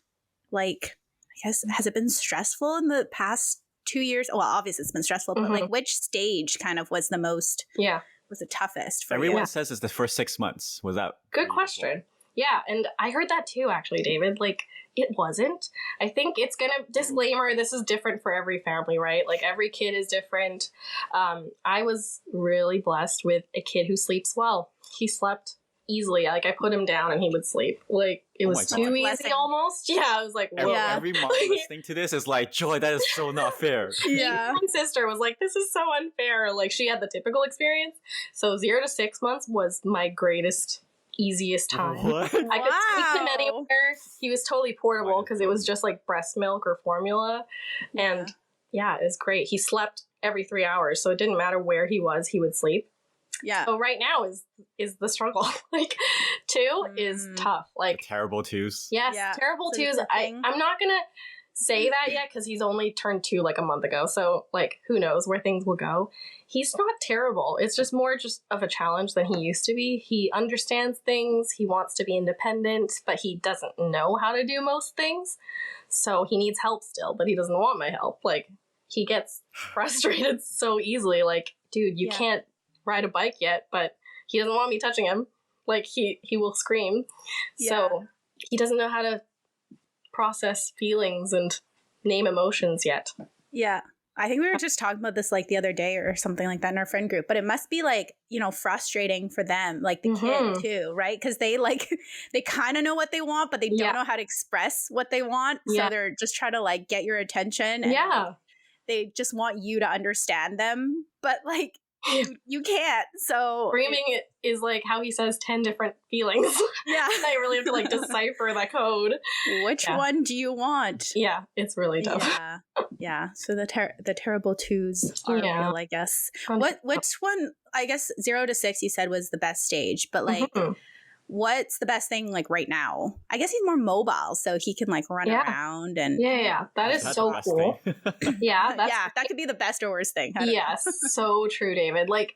[SPEAKER 1] like? I guess has it been stressful in the past 2 years? Well, obviously it's been stressful, but like which stage kind of was the most?
[SPEAKER 3] Yeah,
[SPEAKER 1] was the toughest for
[SPEAKER 2] Everyone
[SPEAKER 1] you?
[SPEAKER 2] says it's the first 6 months. Was that
[SPEAKER 3] good question? Yeah, and I heard that too, actually, David. Like, it wasn't. I think it's gonna, disclaimer, this is different for every family, right? Like, every kid is different. I was really blessed with a kid who sleeps well. He slept easily. Like, I put him down and he would sleep. Like, it was too easy almost. Yeah, I was like, whoa.
[SPEAKER 2] Every mom listening to this is like, Joy, that is so not fair.
[SPEAKER 1] Yeah.
[SPEAKER 3] My sister was like, this is so unfair. Like, she had the typical experience. So 0 to 6 months was my greatest, easiest time.
[SPEAKER 2] What?
[SPEAKER 3] I could take him anywhere. He was totally portable because it was just like breast milk or formula. And yeah, it was great. He slept every 3 hours, so it didn't matter where he was, he would sleep.
[SPEAKER 1] Yeah.
[SPEAKER 3] So right now is the struggle. Like, 2 is tough. Like,
[SPEAKER 2] terrible twos.
[SPEAKER 3] Yes, terrible twos. I'm not gonna say that yet because he's only turned 2 like a month ago. So like, who knows where things will go. He's not terrible. It's just more just of a challenge than he used to be. He understands things. He wants to be independent, but he doesn't know how to do most things. So he needs help still, but he doesn't want my help. Like, he gets frustrated so easily. Like, dude, you can't ride a bike yet, but he doesn't want me touching him. Like, he will scream. So he doesn't know how to process feelings and name emotions yet.
[SPEAKER 1] Yeah. I think we were just talking about this like the other day or something like that in our friend group, but it must be like, you know, frustrating for them, like the kid too, right? Because they like, they kind of know what they want, but they don't know how to express what they want. So they're just trying to like get your attention. And like, they just want you to understand them, but like, you can't. So
[SPEAKER 3] screaming is like how he says 10 different feelings.
[SPEAKER 1] Yeah.
[SPEAKER 3] I really have to like decipher that code.
[SPEAKER 1] Which one do you want?
[SPEAKER 3] Yeah, it's really tough.
[SPEAKER 1] Yeah. So the terrible twos are real, I guess. Which one? I guess 0 to 6 you said was the best stage, but like what's the best thing like right now? I guess he's more mobile, so he can like run around and
[SPEAKER 3] that is so cool.
[SPEAKER 1] That could be the best or worst thing.
[SPEAKER 3] Yes, so true, David. Like,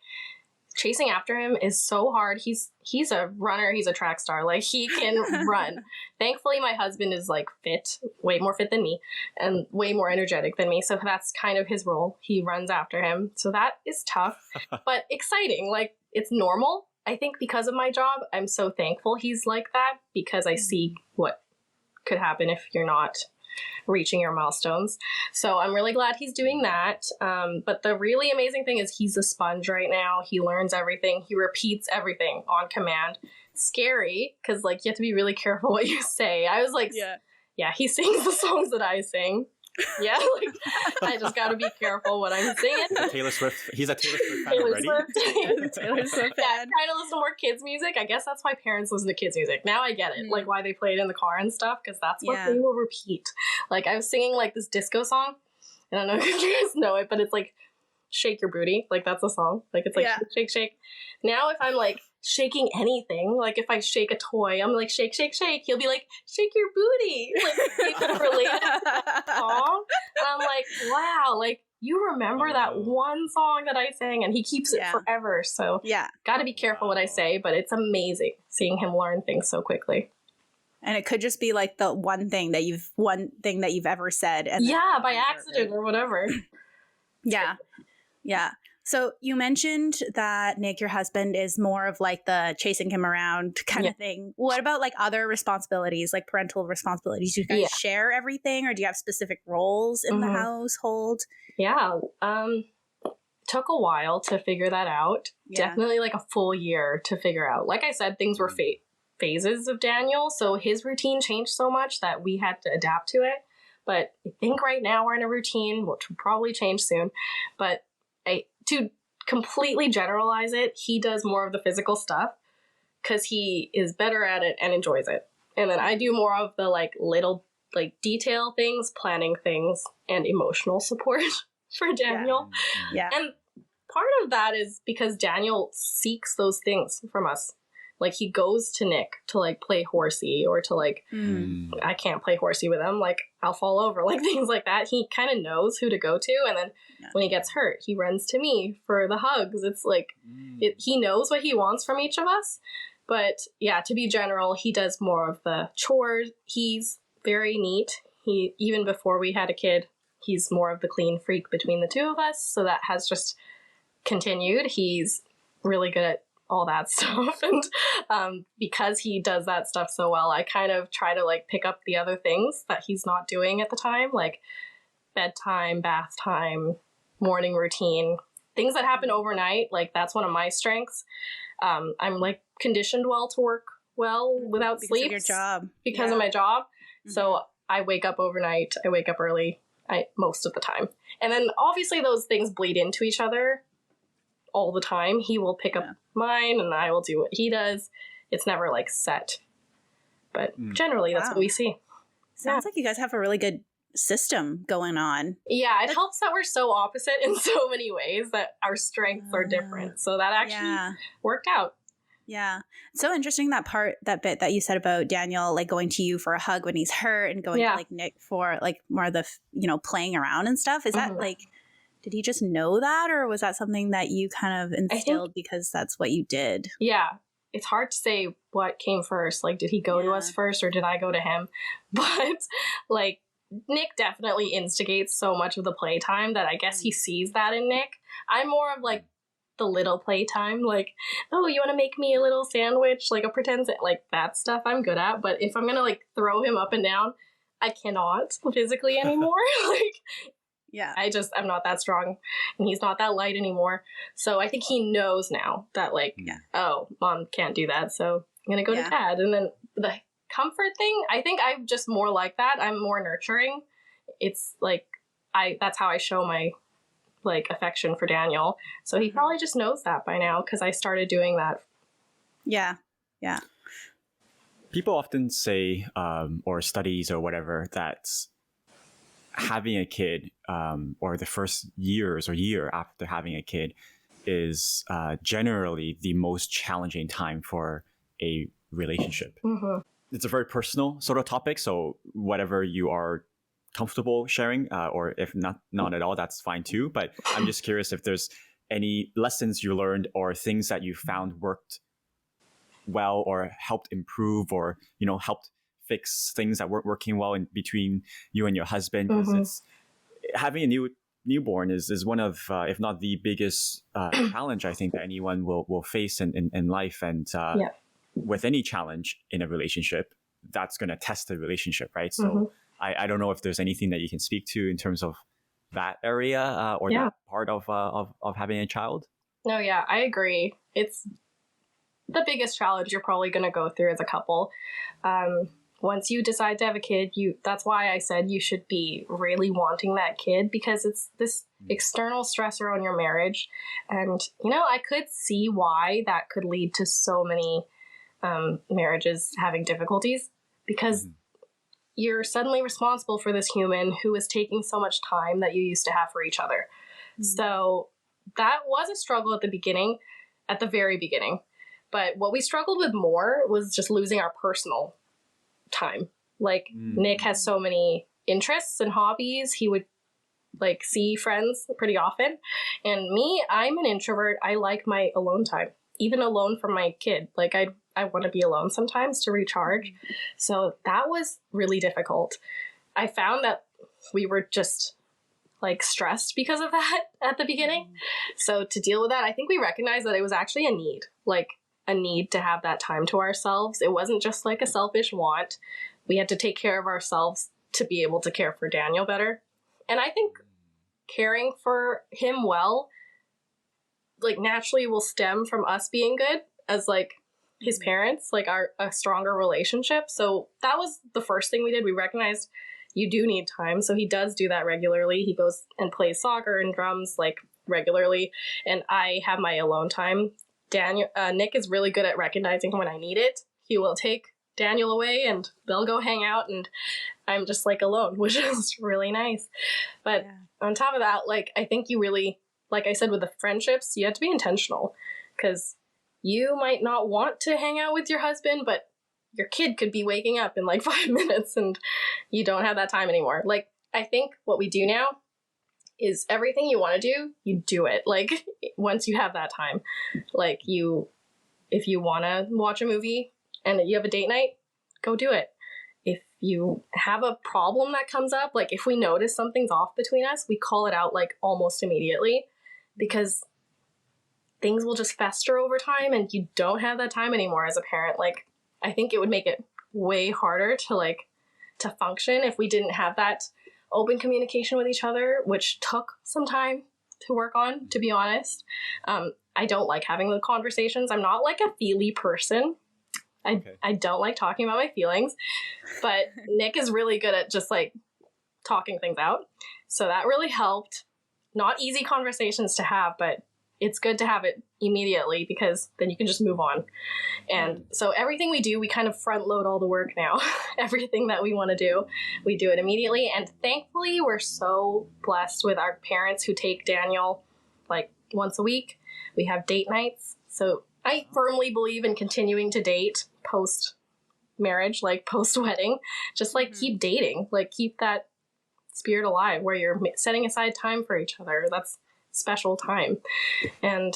[SPEAKER 3] chasing after him is so hard. He's a runner. He's a track star. Like, he can run. Thankfully, my husband is like fit, way more fit than me, and way more energetic than me. So that's kind of his role. He runs after him. So that is tough, but exciting. Like, it's normal. I think because of my job, I'm so thankful he's like that because I see what could happen if you're not reaching your milestones. So I'm really glad he's doing that. But the really amazing thing is he's a sponge right now. He learns everything. He repeats everything on command. Scary because like you have to be really careful what you say. I was like, he sings the songs that I sing. Yeah, like I just got to be careful what I'm singing.
[SPEAKER 2] Taylor Swift. He's a Taylor Swift fan already.
[SPEAKER 3] Taylor Swift fan. Trying to listen to more kids' music. I guess that's why parents listen to kids' music. Now I get it, like why they play it in the car and stuff, because that's what they will repeat. Like I was singing like this disco song. I don't know if you guys know it, but it's like "Shake Your Booty." Like that's a song. Like it's like shake, shake. Now if I'm like shaking anything, like if I shake a toy, I'm like shake, shake, shake. He'll be like shake your booty. Like he could relate to that song. And I'm like, wow, like you remember that one song that I sang, and he keeps it forever. So got to be careful what I say, but it's amazing seeing him learn things so quickly.
[SPEAKER 1] And it could just be like the one thing that you've ever said, and
[SPEAKER 3] by accident or whatever.
[SPEAKER 1] Yeah. So you mentioned that Nick, your husband, is more of like the chasing him around kind of thing. What about like other responsibilities, like parental responsibilities? Do you guys share everything, or do you have specific roles in the household?
[SPEAKER 3] Yeah. Took a while to figure that out. Definitely like a full year to figure out. Like I said, things were phases of Daniel. So his routine changed so much that we had to adapt to it. But I think right now we're in a routine, which will probably change soon. But to completely generalize it, he does more of the physical stuff because he is better at it and enjoys it. And then I do more of the like little like detail things, planning things, and emotional support for Daniel. Yeah. And part of that is because Daniel seeks those things from us. Like, he goes to Nick to, like, play horsey, or to, like, I can't play horsey with him. Like, I'll fall over, like, things like that. He kind of knows who to go to. And then when he gets hurt, he runs to me for the hugs. It's like, he knows what he wants from each of us. But yeah, to be general, he does more of the chores. He's very neat. Even before we had a kid, he's more of the clean freak between the two of us. So that has just continued. He's really good at all that stuff. And because he does that stuff so well, I kind of try to like pick up the other things that he's not doing at the time, like bedtime, bath time, morning routine, things that happen overnight. Like, that's one of my strengths. I'm like conditioned well to work well without
[SPEAKER 1] because
[SPEAKER 3] sleep
[SPEAKER 1] of your job.
[SPEAKER 3] because of my job. So I wake up overnight. I wake up early. Most of the time. And then obviously those things bleed into each other all the time. He will pick up mine and I will do what he does. It's never like set. But generally that's what we see.
[SPEAKER 1] Sounds like you guys have a really good system going on.
[SPEAKER 3] Yeah, it helps that we're so opposite in so many ways that our strengths are different. So that actually worked out.
[SPEAKER 1] Yeah. So interesting that bit that you said about Daniel, like going to you for a hug when he's hurt and going to like Nick for like more of the, playing around and stuff. Is that like, did he just know that, or was that something that you kind of instilled because that's what you did?
[SPEAKER 3] Yeah. It's hard to say what came first. Like, did he go to us first or did I go to him? But like, Nick definitely instigates so much of the playtime that I guess he sees that in Nick. I'm more of like, the little playtime, like, oh, you want to make me a little sandwich, like a pretend like that stuff I'm good at. But if I'm gonna like throw him up and down, I cannot physically anymore. I'm not that strong, and he's not that light anymore. So I think he knows now that like, oh, mom can't do that, so I'm gonna go to dad. And then the comfort thing, I think I'm just more like that. I'm more nurturing. It's like that's how I show my like affection for Daniel. So he probably just knows that by now because I started doing that. Yeah.
[SPEAKER 2] People often say, or studies or whatever, that having a kid, or the first years or year after having a kid is generally the most challenging time for a relationship. It's a very personal sort of topic. So whatever you are comfortable sharing, or if not at all, that's fine too. But I'm just curious if there's any lessons you learned or things that you found worked well or helped improve, or helped fix things that weren't working well in between you and your husband. Because it's having a newborn is one of, if not the biggest challenge I think that anyone will face in life. And with any challenge in a relationship, that's going to test the relationship, right? So I don't know if there's anything that you can speak to in terms of that area or that part of having a child.
[SPEAKER 3] No, yeah, I agree. It's the biggest challenge you're probably going to go through as a couple. Once you decide to have a kid, that's why I said you should be really wanting that kid, because it's this external stressor on your marriage. And, I could see why that could lead to so many marriages having difficulties, because you're suddenly responsible for this human who is taking so much time that you used to have for each other. So that was a struggle at the very beginning. But what we struggled with more was just losing our personal time. Like, Nick has so many interests and hobbies. He would like see friends pretty often. And me, I'm an introvert. I like my alone time, even alone from my kid. Like, I want to be alone sometimes to recharge. So that was really difficult. I found that we were just like stressed because of that at the beginning. So to deal with that, I think we recognized that it was actually a need to have that time to ourselves. It wasn't just like a selfish want. We had to take care of ourselves to be able to care for Daniel better. And I think caring for him well, like, naturally will stem from us being good as like his parents, like a stronger relationship. So that was the first thing we did. We recognized you do need time. So he does do that regularly. He goes and plays soccer and drums like regularly. And I have my alone time. Nick is really good at recognizing when I need it. He will take Daniel away and they'll go hang out, and I'm just like alone, which is really nice. But on top of that, like, I think you really, like I said, with the friendships, you have to be intentional, because you might not want to hang out with your husband, but your kid could be waking up in like 5 minutes and you don't have that time anymore. Like, I think what we do now is everything you want to do, you do it. Like, once you have that time, like if you want to watch a movie and you have a date night, go do it. If you have a problem that comes up, like if we notice something's off between us, we call it out like almost immediately, because things will just fester over time and you don't have that time anymore as a parent. Like, I think it would make it way harder to function if we didn't have that open communication with each other, which took some time to work on, to be honest. I don't like having the conversations. I'm not like a feely person. I don't like talking about my feelings, but Nick is really good at just like talking things out. So that really helped. Not easy conversations to have, but it's good to have it immediately because then you can just move on. And so everything we do, we kind of front load all the work now. Everything that we want to do, we do it immediately. And thankfully, we're so blessed with our parents who take Daniel like once a week. We have date nights. So I firmly believe in continuing to date post marriage, like post wedding. Just like keep dating, like keep that spirit alive where you're setting aside time for each other. That's special time. And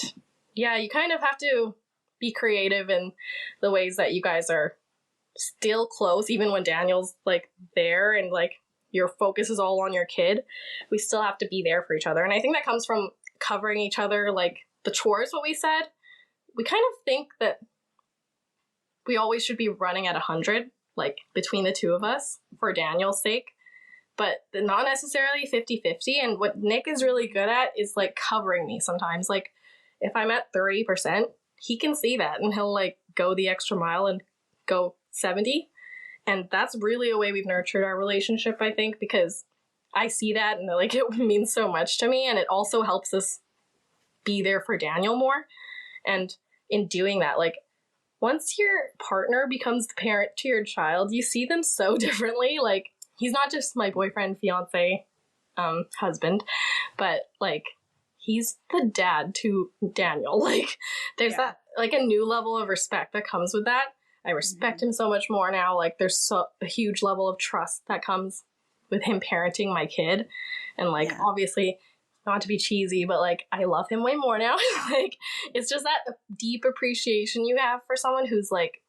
[SPEAKER 3] yeah, you kind of have to be creative in the ways that you guys are still close, even when Daniel's like there and like your focus is all on your kid. We still have to be there for each other. And I think that comes from covering each other, like the chores, what we said. We kind of think that we always should be running at 100, like between the two of us for Daniel's sake, but not necessarily 50-50. And what Nick is really good at is like covering me sometimes. Like if I'm at 30%, he can see that and he'll like go the extra mile and go 70. And that's really a way we've nurtured our relationship, I think, because I see that and like it means so much to me. And it also helps us be there for Daniel more. And in doing that, like once your partner becomes the parent to your child, you see them so differently. Like he's not just my boyfriend, fiance, husband, but like he's the dad to Daniel. Like there's that like a new level of respect that comes with that. I respect him so much more now. Like there's a huge level of trust that comes with him parenting my kid. And like obviously, not to be cheesy, but like I love him way more now. Like it's just that deep appreciation you have for someone who's like,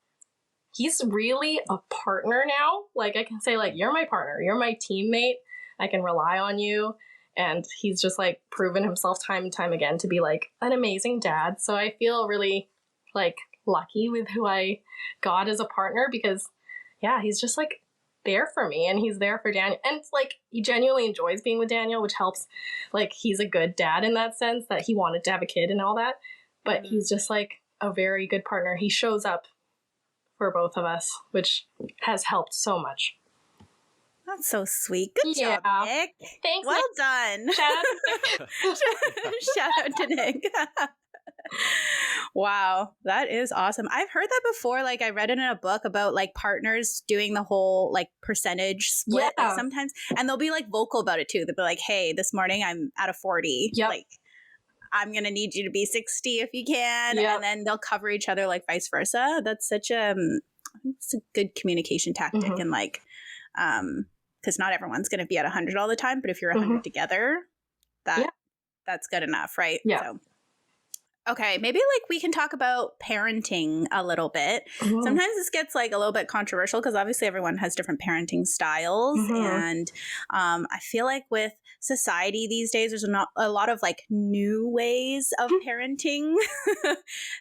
[SPEAKER 3] he's really a partner now. Like I can say like, you're my partner, you're my teammate, I can rely on you. And he's just like proven himself time and time again to be like an amazing dad. So I feel really like lucky with who I got as a partner because he's just like there for me and he's there for Daniel. And it's like he genuinely enjoys being with Daniel, which helps. Like he's a good dad in that sense that he wanted to have a kid and all that. But he's just like a very good partner. He shows up for both of us, which has helped so much.
[SPEAKER 1] That's so sweet. Good job, Nick.
[SPEAKER 3] Thanks.
[SPEAKER 1] Well
[SPEAKER 3] Nick.
[SPEAKER 1] done.
[SPEAKER 3] Shout out to Nick.
[SPEAKER 1] Shout out to Nick. Wow, that is awesome. I've heard that before. Like I read it in a book about like partners doing the whole like percentage split like, sometimes, and they'll be like vocal about it too. They'll be like, "Hey, this morning I'm at a 40. Like I'm gonna need you to be 60 if you can," and then they'll cover each other like vice versa. That's such it's a good communication tactic, and like because not everyone's gonna be at 100 all the time, but if you're 100 together, that's good enough, right? So. Okay, maybe like we can talk about parenting a little bit. Sometimes this gets like a little bit controversial because obviously everyone has different parenting styles. And I feel like with society these days, there's a lot of like new ways of parenting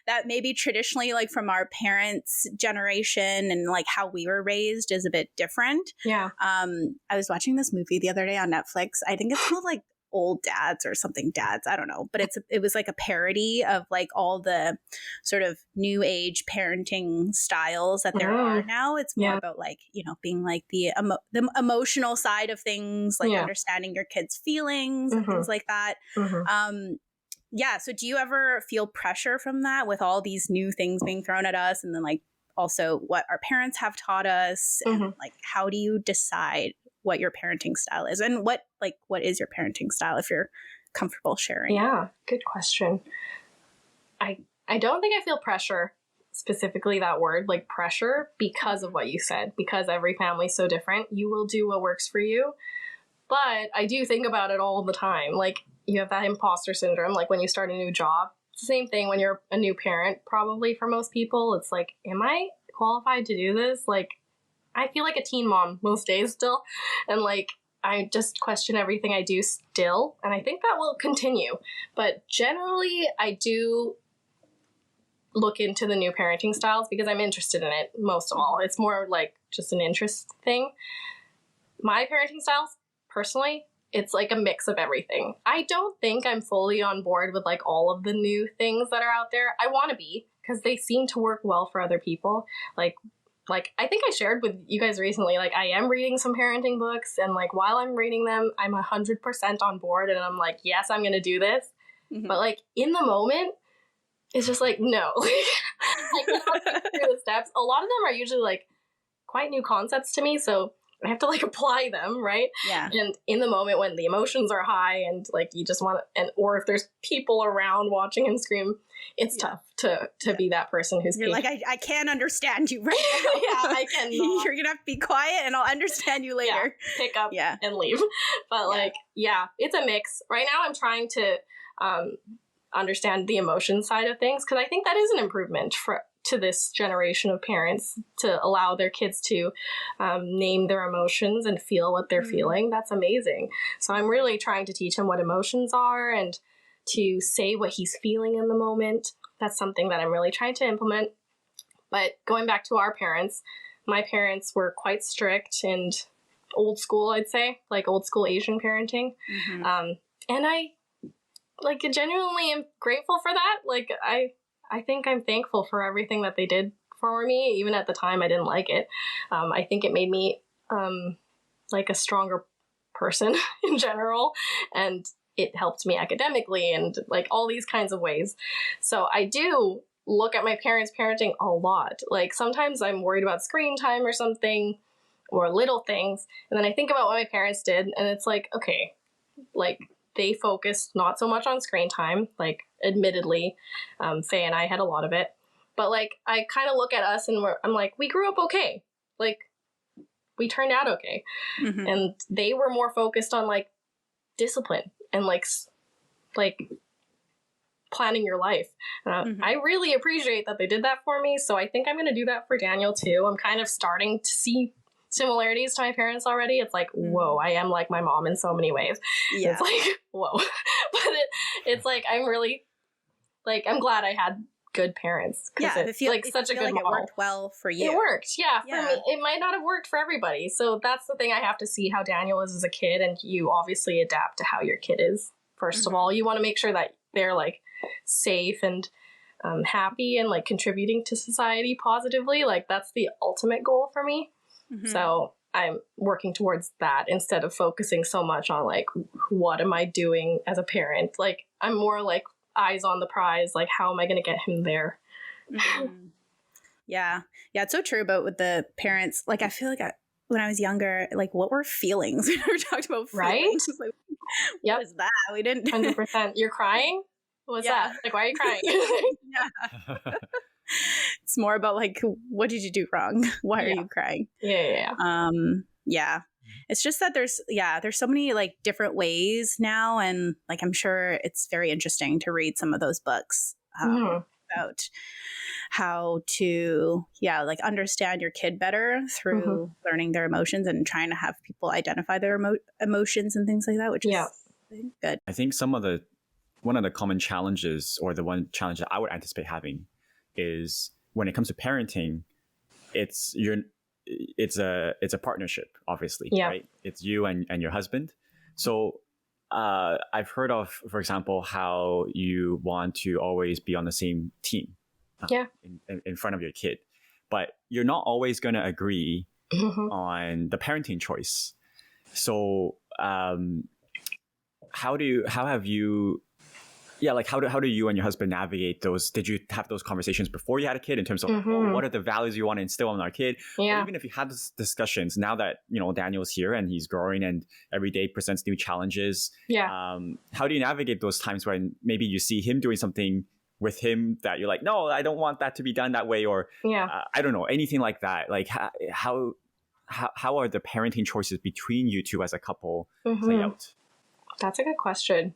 [SPEAKER 1] that maybe traditionally like from our parents' generation and like how we were raised is a bit different. I was watching this movie the other day on Netflix. I think it's called like Old Dads or something Dads, I don't know, but it was like a parody of like all the sort of new age parenting styles that there are now. It's more about like, you know, being like the emotional side of things, like understanding your kids' feelings and things like that. So do you ever feel pressure from that with all these new things being thrown at us, and then like also what our parents have taught us, and like how do you decide what your parenting style is, and what is your parenting style if you're comfortable sharing?
[SPEAKER 3] Yeah, good question. I I don't think I feel pressure, specifically that word, like pressure, because of what you said, because every family's so different. You will do what works for you. But I do think about it all the time. Like, you have that imposter syndrome, like when you start a new job. It's the same thing when you're a new parent, probably for most people. It's like, am I qualified to do this? Like, I feel like a teen mom most days still. And like, I just question everything I do still. And I think that will continue. But generally, I do look into the new parenting styles because I'm interested in it most of all. It's more like just an interest thing. My parenting styles, personally, it's like a mix of everything. I don't think I'm fully on board with like all of the new things that are out there. I want to be, because they seem to work well for other people. Like I think I shared with you guys recently, like I am reading some parenting books, and like while I'm reading them, I'm 100% on board, and I'm like, yes, I'm going to do this. Mm-hmm. But like in the moment, it's just like, no. I cannot think through the steps. A lot of them are usually like quite new concepts to me, so I have to like apply them, right?
[SPEAKER 1] Yeah.
[SPEAKER 3] And in the moment when the emotions are high and like you just want to, and or if there's people around watching him scream, it's tough to be that person who's.
[SPEAKER 1] You're like, I can't understand you right now.
[SPEAKER 3] Yeah, I cannot.
[SPEAKER 1] You're gonna have to be quiet, and I'll understand you later.
[SPEAKER 3] Yeah, pick up and leave. But like, it's a mix. Right now, I'm trying to understand the emotion side of things, because I think that is an improvement to this generation of parents, to allow their kids to name their emotions and feel what they're feeling. That's amazing. So I'm really trying to teach him what emotions are and to say what he's feeling in the moment. That's something that I'm really trying to implement. But going back to our parents, my parents were quite strict and old school, I'd say, like old school Asian parenting. Mm-hmm. And I like genuinely am grateful for that. Like I think I'm thankful for everything that they did for me. Even at the time, I didn't like it. I think it made me like a stronger person in general, and it helped me academically and like all these kinds of ways. So I do look at my parents' parenting a lot. Like sometimes I'm worried about screen time or something, or little things, and then I think about what my parents did, and it's like, okay, like they focused not so much on screen time. Like, admittedly, Faye and I had a lot of it. But, like, I kind of look at us and I'm like, we grew up okay. Like, we turned out okay. Mm-hmm. And they were more focused on, like, discipline and, like planning your life. I really appreciate that they did that for me. So I think I'm going to do that for Daniel, too. I'm kind of starting to see similarities to my parents already. It's like, whoa, I am like my mom in so many ways. Yeah. It's like, whoa. But it's like, I'm really, like, I'm glad I had good parents.
[SPEAKER 1] Yeah,
[SPEAKER 3] it's like such a good
[SPEAKER 1] like
[SPEAKER 3] model.
[SPEAKER 1] It worked well for you.
[SPEAKER 3] It worked, yeah. For me. It might not have worked for everybody. So that's the thing. I have to see how Daniel is as a kid, and you obviously adapt to how your kid is. First of all, you want to make sure that they're like safe and happy and like contributing to society positively. Like that's the ultimate goal for me. Mm-hmm. So I'm working towards that instead of focusing so much on like, what am I doing as a parent? Like I'm more like eyes on the prize. Like, how am I going to get him there?
[SPEAKER 1] Mm-hmm. Yeah. It's so true about with the parents. Like, I feel like when I was younger, like what were feelings? We never talked about feelings.
[SPEAKER 3] Right?
[SPEAKER 1] Like, what is that? We didn't.
[SPEAKER 3] 100%. You're crying? What's that? Like, why are you crying?
[SPEAKER 1] Yeah. It's more about like, what did you do wrong? Why are you crying?
[SPEAKER 3] Yeah.
[SPEAKER 1] Yeah. It's just that there's so many like different ways now. And like, I'm sure it's very interesting to read some of those books about how to, like understand your kid better through learning their emotions and trying to have people identify their emotions and things like that, which is good.
[SPEAKER 2] I think one of the common challenges, or the one challenge that I would anticipate having, is when it comes to parenting, it's a partnership, obviously, right? It's you and your husband. So I've heard of, for example, how you want to always be on the same team in front of your kid, but you're not always going to agree on the parenting choice. So how do you and your husband navigate those? Did you have those conversations before you had a kid in terms of what are the values you want to instill in our kid?
[SPEAKER 3] Yeah.
[SPEAKER 2] Or even if you had these discussions now that, Daniel's here and he's growing and every day presents new challenges.
[SPEAKER 3] Yeah.
[SPEAKER 2] How do you navigate those times when maybe you see him doing something with him that you're like, no, I don't want that to be done that way, or I don't know, anything like that? Like how are the parenting choices between you two as a couple play out?
[SPEAKER 3] That's a good question.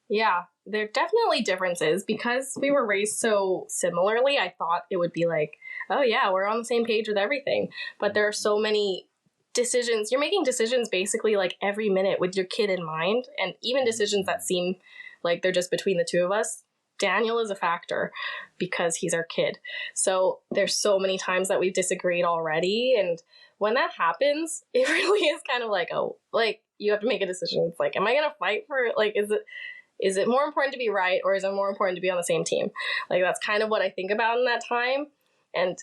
[SPEAKER 3] Yeah, there are definitely differences because we were raised so similarly. I thought it would be like, oh yeah, we're on the same page with everything. But there are so many decisions. You're making decisions basically like every minute with your kid in mind, and even decisions that seem like they're just between the two of us. Daniel is a factor because he's our kid. So there's so many times that we've disagreed already, and when that happens, it really is kind of like, oh, like you have to make a decision. It's like, am I gonna fight for, like, is it more important to be right, or is it more important to be on the same team? Like, that's kind of what I think about in that time. And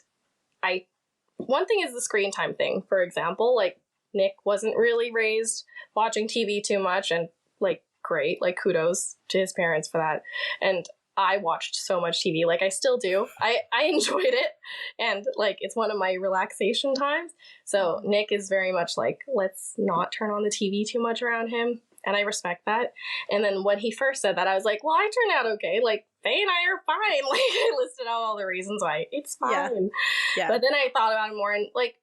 [SPEAKER 3] one thing is the screen time thing, for example. Like, Nick wasn't really raised watching TV too much, and like, great, like, kudos to his parents for that. And I watched so much TV, like I still do. I enjoyed it, and like it's one of my relaxation times. So Nick is very much like, let's not turn on the TV too much around him, and I respect that. And then when he first said that, I was like, well, I turned out okay. Like, Faye and I are fine. Like, I listed out all the reasons why it's fine. Yeah. But then I thought about it more, and like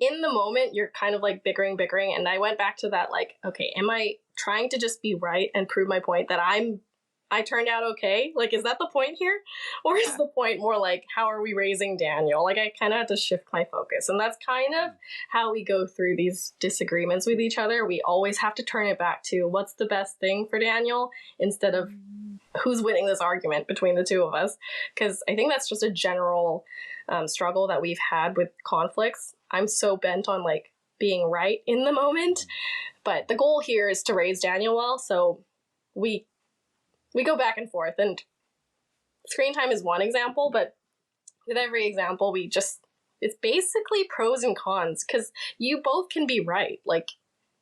[SPEAKER 3] in the moment, you're kind of like bickering, and I went back to that, like, okay, am I trying to just be right and prove my point that I turned out okay? Like, is that the point here? Or is the point more like, how are we raising Daniel? Like, I kind of had to shift my focus. And that's kind of how we go through these disagreements with each other. We always have to turn it back to what's the best thing for Daniel instead of who's winning this argument between the two of us. Because I think that's just a general struggle that we've had with conflicts. I'm so bent on, like, being right in the moment. But the goal here is to raise Daniel well. So we go back and forth, and screen time is one example, but with every example, it's basically pros and cons, because you both can be right. Like,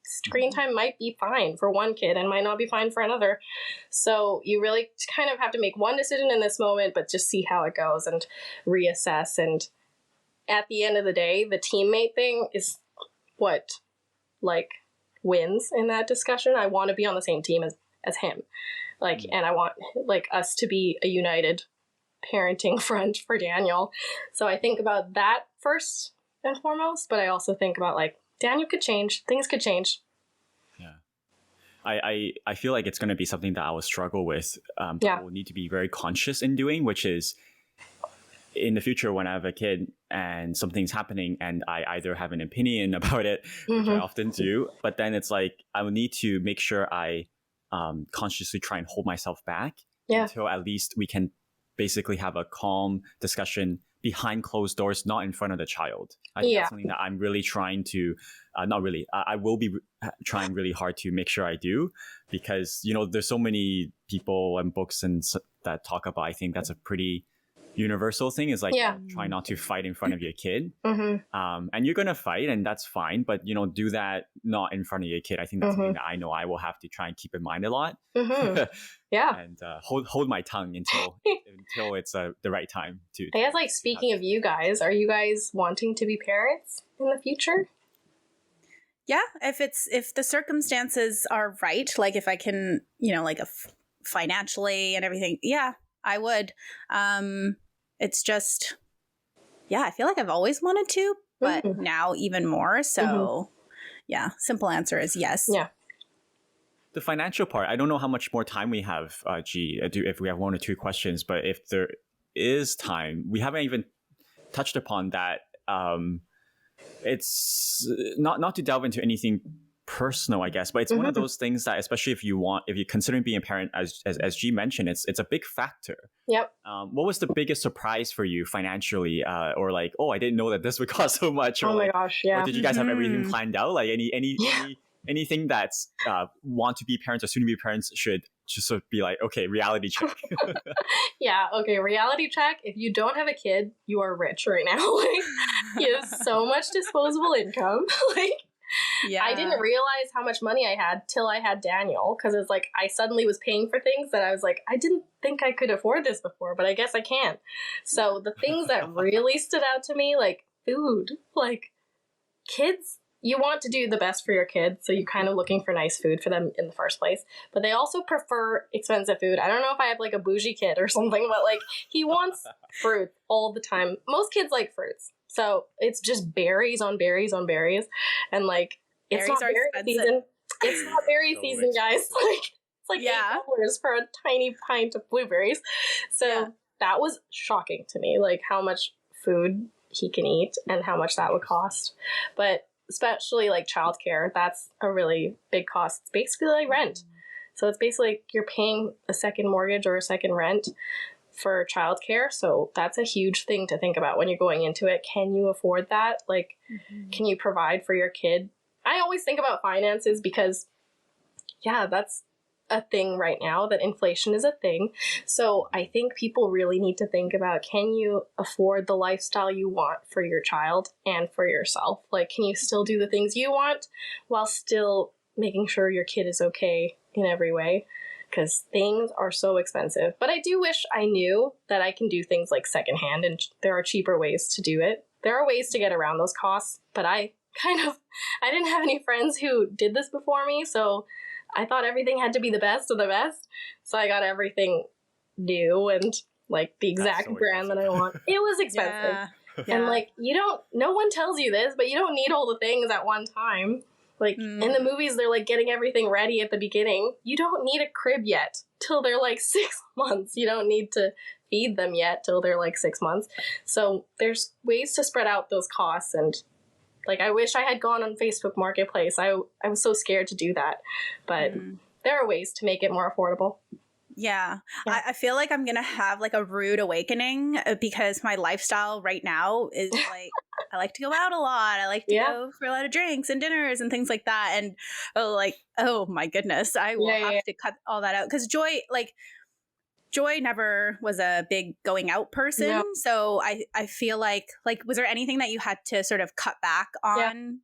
[SPEAKER 3] screen time might be fine for one kid and might not be fine for another. So you really kind of have to make one decision in this moment, but just see how it goes and reassess. And at the end of the day, the teammate thing is what, like, wins in that discussion. I want to be on the same team as him. Like, and I want, like, us to be a united parenting front for Daniel. So I think about that first and foremost, but I also think about, like, Daniel could change. Things could change.
[SPEAKER 2] Yeah. I feel like it's going to be something that I will struggle with. But I will need to be very conscious in doing, which is in the future when I have a kid and something's happening and I either have an opinion about it, which I often do, but then it's like I will need to make sure I consciously try and hold myself back until at least we can basically have a calm discussion behind closed doors, not in front of the child. I think that's something that I'm really trying to, I will be trying really hard to make sure I do, because, you know, there's so many people and books that talk about, I think that's a pretty universal thing, is like, try not to fight in front of your kid. And you're going to fight, and that's fine, but, you know, do that not in front of your kid. I think that's something that I know I will have to try and keep in mind a lot. And hold my tongue until it's the right time to.
[SPEAKER 3] I guess, like, speaking of you guys, are you guys wanting to be parents in the future?
[SPEAKER 1] Yeah, if the circumstances are right, like if I can, you know, like financially and everything, yeah, I would. It's just, I feel like I've always wanted to, but now even more. So, simple answer is yes.
[SPEAKER 3] Yeah.
[SPEAKER 2] The financial part, I don't know how much more time we have, if we have one or two questions, but if there is time, we haven't even touched upon that. It's not to delve into anything personal, I guess, but it's one of those things that, especially if you're considering being a parent, as G mentioned, it's a big factor.
[SPEAKER 3] Yep.
[SPEAKER 2] What was the biggest surprise for you financially, or like, oh, I didn't know that this would cost so much, or
[SPEAKER 3] my gosh, yeah.
[SPEAKER 2] Or did you guys have everything planned out? Like anything that's want to be parents or soon to be parents should just sort of be like, okay, reality check.
[SPEAKER 3] Okay, reality check. If you don't have a kid, you are rich right now. Like, you have so much disposable income. Like, I didn't realize how much money I had till I had Daniel, because it's like I suddenly was paying for things that I was like, I didn't think I could afford this before, but I guess I can. So the things that really stood out to me, like food, like kids you want to do the best for your kids, so you're kind of looking for nice food for them in the first place. But they also prefer expensive food. I don't know if I have like a bougie kid or something, but like he wants fruit all the time. Most kids like fruits. So it's just berries on berries on berries. And like, it's
[SPEAKER 1] Berries
[SPEAKER 3] not
[SPEAKER 1] are
[SPEAKER 3] berry
[SPEAKER 1] expensive.
[SPEAKER 3] season. It's not berry
[SPEAKER 2] So
[SPEAKER 3] season, guys. Like, it's like
[SPEAKER 1] Yeah.
[SPEAKER 3] $8 for a tiny pint of blueberries. So
[SPEAKER 1] Yeah.
[SPEAKER 3] that was shocking to me, like how much food he can eat and how much that would cost. But especially like childcare, that's a really big cost. It's basically like rent. So it's basically like you're paying a second mortgage or a second rent for childcare. So that's a huge thing to think about when you're going into it. Can you afford that? Like, can you provide for your kid? I always think about finances because, yeah, that's a thing right now, that inflation is a thing. So I think people really need to think about, can you afford the lifestyle you want for your child and for yourself? Like, can you still do the things you want while still making sure your kid is okay in every way? Because things are so expensive. But I do wish I knew that I can do things like secondhand, and there are cheaper ways to do it. There are ways to get around those costs, but I didn't have any friends who did this before me, so I thought everything had to be the best of the best. So I got everything new and like the exact
[SPEAKER 2] so
[SPEAKER 3] brand that I
[SPEAKER 2] expensive.
[SPEAKER 3] want. It was expensive.
[SPEAKER 1] Yeah.
[SPEAKER 3] And like, no one tells you this, but you don't need all the things at one time. Like in the movies, they're like getting everything ready at the beginning. You don't need a crib yet till they're like 6 months. You don't need to feed them yet till they're like 6 months. So there's ways to spread out those costs. And like, I wish I had gone on Facebook Marketplace. I was so scared to do that. But there are ways to make it more affordable.
[SPEAKER 1] Yeah.
[SPEAKER 3] Yeah.
[SPEAKER 1] I feel like I'm going to have like a rude awakening because my lifestyle right now is like, I like to go out a lot. I like to go for a lot of drinks and dinners and things like that. And oh my goodness, I will have to cut all that out. Because Joy never was a big going out person.
[SPEAKER 3] No.
[SPEAKER 1] So I feel like, was there anything that you had to sort of cut back on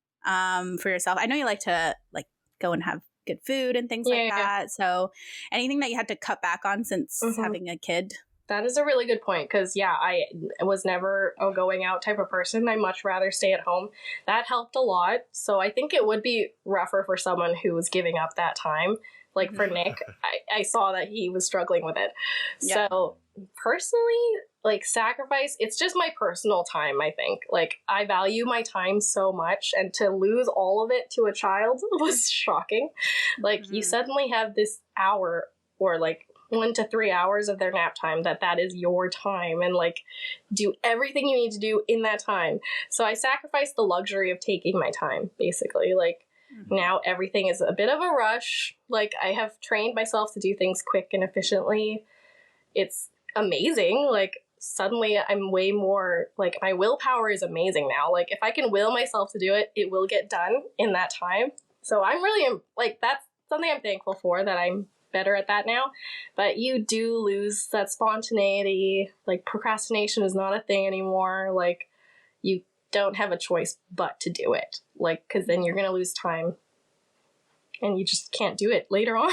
[SPEAKER 1] for yourself? I know you like to like go and have good food and things like that. So anything that you had to cut back on since having a kid?
[SPEAKER 3] That is a really good point because, I was never a going out type of person. I much rather stay at home. That helped a lot. So I think it would be rougher for someone who was giving up that time. Like for Nick, I saw that he was struggling with it. Yeah. So personally, like sacrifice, it's just my personal time, I think. Like I value my time so much, and to lose all of it to a child was shocking. Like you suddenly have this hour or like 1 to 3 hours of their nap time that is your time, and like do everything you need to do in that time. So I sacrificed the luxury of taking my time, basically. Like now everything is a bit of a rush. Like I have trained myself to do things quick and efficiently. It's amazing. Like suddenly I'm way more, like my willpower is amazing now. Like if I can will myself to do it, it will get done in that time. So I'm really like, that's something I'm thankful for, that I'm better at that now. But you do lose that spontaneity. Like procrastination is not a thing anymore. Like you don't have a choice but to do it, like, because then you're gonna lose time and you just can't do it later on.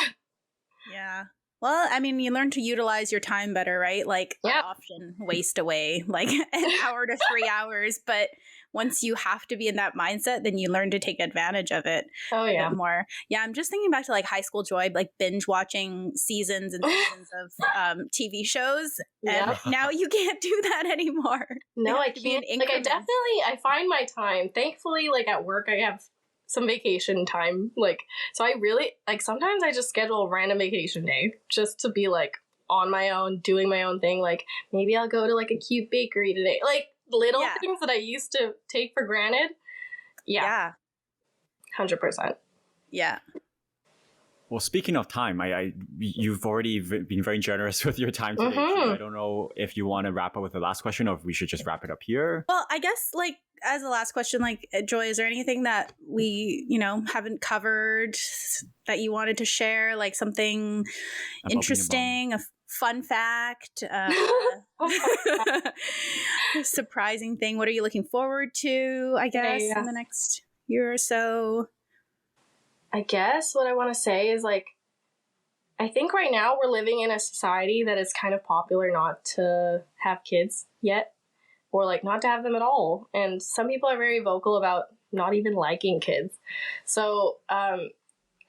[SPEAKER 1] Yeah. Well, I mean, you learn to utilize your time better, right? Like I often waste away like an hour to 3 hours, but once you have to be in that mindset, then you learn to take advantage of it a bit more. Yeah, I'm just thinking back to like high school Joy, like binge watching seasons and seasons of TV shows. And now you can't do that anymore.
[SPEAKER 3] No, I can't. Like I find my time. Thankfully, like at work, I have some vacation time. Like, so I really, like sometimes I just schedule a random vacation day just to be like on my own, doing my own thing. Like maybe I'll go to like a cute bakery today. Like, little things that I used to take for granted. Yeah. 100%.
[SPEAKER 1] Yeah.
[SPEAKER 2] Well, speaking of time, you've already been very generous with your time today. So I don't know if you want to wrap up with the last question or if we should just wrap it up here.
[SPEAKER 1] Well, I guess like as a last question, like Joy, is there anything that we, haven't covered that you wanted to share? Like something interesting, a fun fact, surprising thing. What are you looking forward to, I guess, in the next year or so?
[SPEAKER 3] I guess what I want to say is like, I think right now we're living in a society that is kind of popular not to have kids yet, or like not to have them at all. And some people are very vocal about not even liking kids. So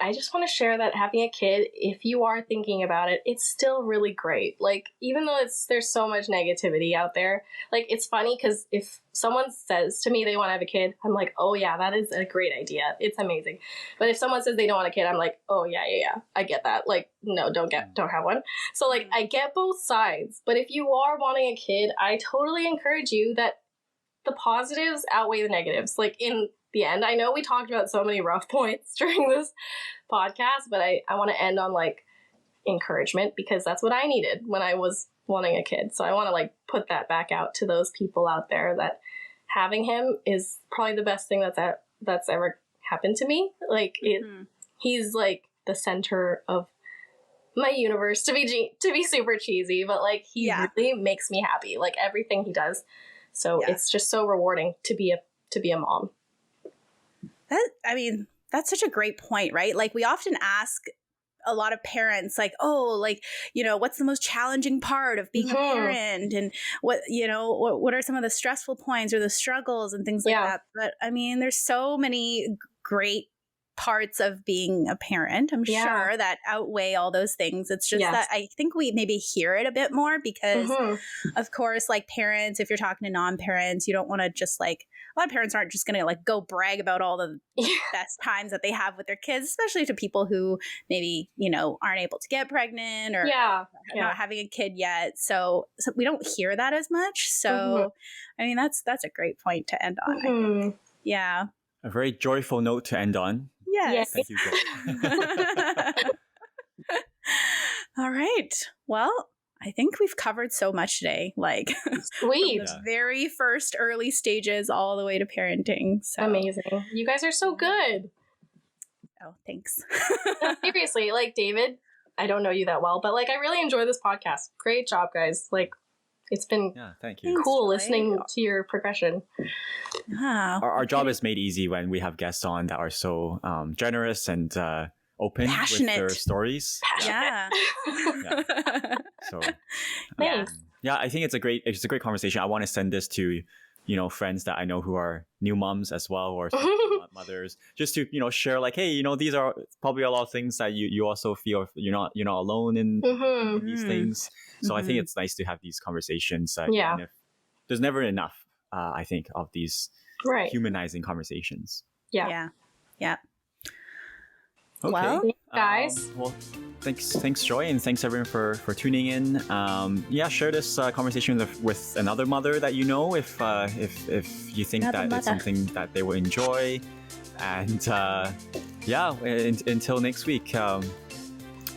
[SPEAKER 3] I just want to share that having a kid, if you are thinking about it, it's still really great. Like, even though there's so much negativity out there, like, it's funny because if someone says to me they want to have a kid, I'm like, oh yeah, that is a great idea. It's amazing. But if someone says they don't want a kid, I'm like, oh yeah, I get that. Like, no, don't have one. So like, I get both sides. But if you are wanting a kid, I totally encourage you that the positives outweigh the negatives. Like, in the end, I know we talked about so many rough points during this podcast, but I want to end on like encouragement, because that's what I needed when I was wanting a kid. So I want to like put that back out to those people out there that having him is probably the best thing that's ever happened to me. Like, he's like the center of my universe, to be super cheesy, but like, he really makes me happy, like everything he does. So it's just so rewarding to be a mom.
[SPEAKER 1] That's such a great point, right? Like, we often ask a lot of parents, like, oh, like, you know, what's the most challenging part of being a parent, and what are some of the stressful points or the struggles and things like that. But I mean, there's so many great parts of being a parent, I'm sure, that outweigh all those things. It's just that I think we maybe hear it a bit more because, of course, like, parents, if you're talking to non-parents, you don't want to just like, a lot of parents aren't just going to like go brag about all the best times that they have with their kids, especially to people who maybe, you know, aren't able to get pregnant or not having a kid yet. So we don't hear that as much. So, I mean, that's a great point to end on. I think. Yeah.
[SPEAKER 2] A very joyful note to end on.
[SPEAKER 1] Yes.
[SPEAKER 2] Thank you, Joy.
[SPEAKER 1] All right. Well, I think we've covered so much today. Like,
[SPEAKER 3] sweet.
[SPEAKER 1] From those very first early stages all the way to parenting. So
[SPEAKER 3] amazing. You guys are so good.
[SPEAKER 1] Oh, thanks.
[SPEAKER 3] No, seriously, like, David, I don't know you that well, but like, I really enjoy this podcast. Great job, guys. Like, it's been
[SPEAKER 2] thank you.
[SPEAKER 3] Cool listening to your progression.
[SPEAKER 2] Our job is made easy when we have guests on that are so generous and open
[SPEAKER 1] passionate
[SPEAKER 2] with their stories.
[SPEAKER 1] Yeah.
[SPEAKER 2] So
[SPEAKER 3] thanks.
[SPEAKER 2] I think it's a great conversation. I want to send this to, you know, friends that I know who are new moms as well, or mothers, just to, you know, share like, hey, you know, these are probably a lot of things that you also feel you're not alone in these things. So I think it's nice to have these conversations. And if there's never enough, I think, of these humanizing conversations.
[SPEAKER 1] Yeah.
[SPEAKER 2] Okay.
[SPEAKER 1] Well,
[SPEAKER 3] guys.
[SPEAKER 2] Well, thanks, Joy, and thanks everyone for tuning in. Share this conversation with another mother that you know, if you think it's something that they will enjoy. And until next week.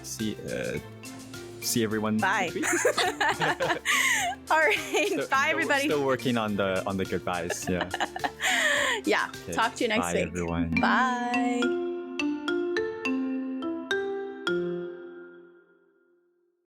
[SPEAKER 2] See everyone.
[SPEAKER 1] Bye. All right. Bye, everybody.
[SPEAKER 2] Still working on the goodbyes. Yeah.
[SPEAKER 1] Okay. Talk to you next week.
[SPEAKER 2] Bye, everyone.
[SPEAKER 1] Bye.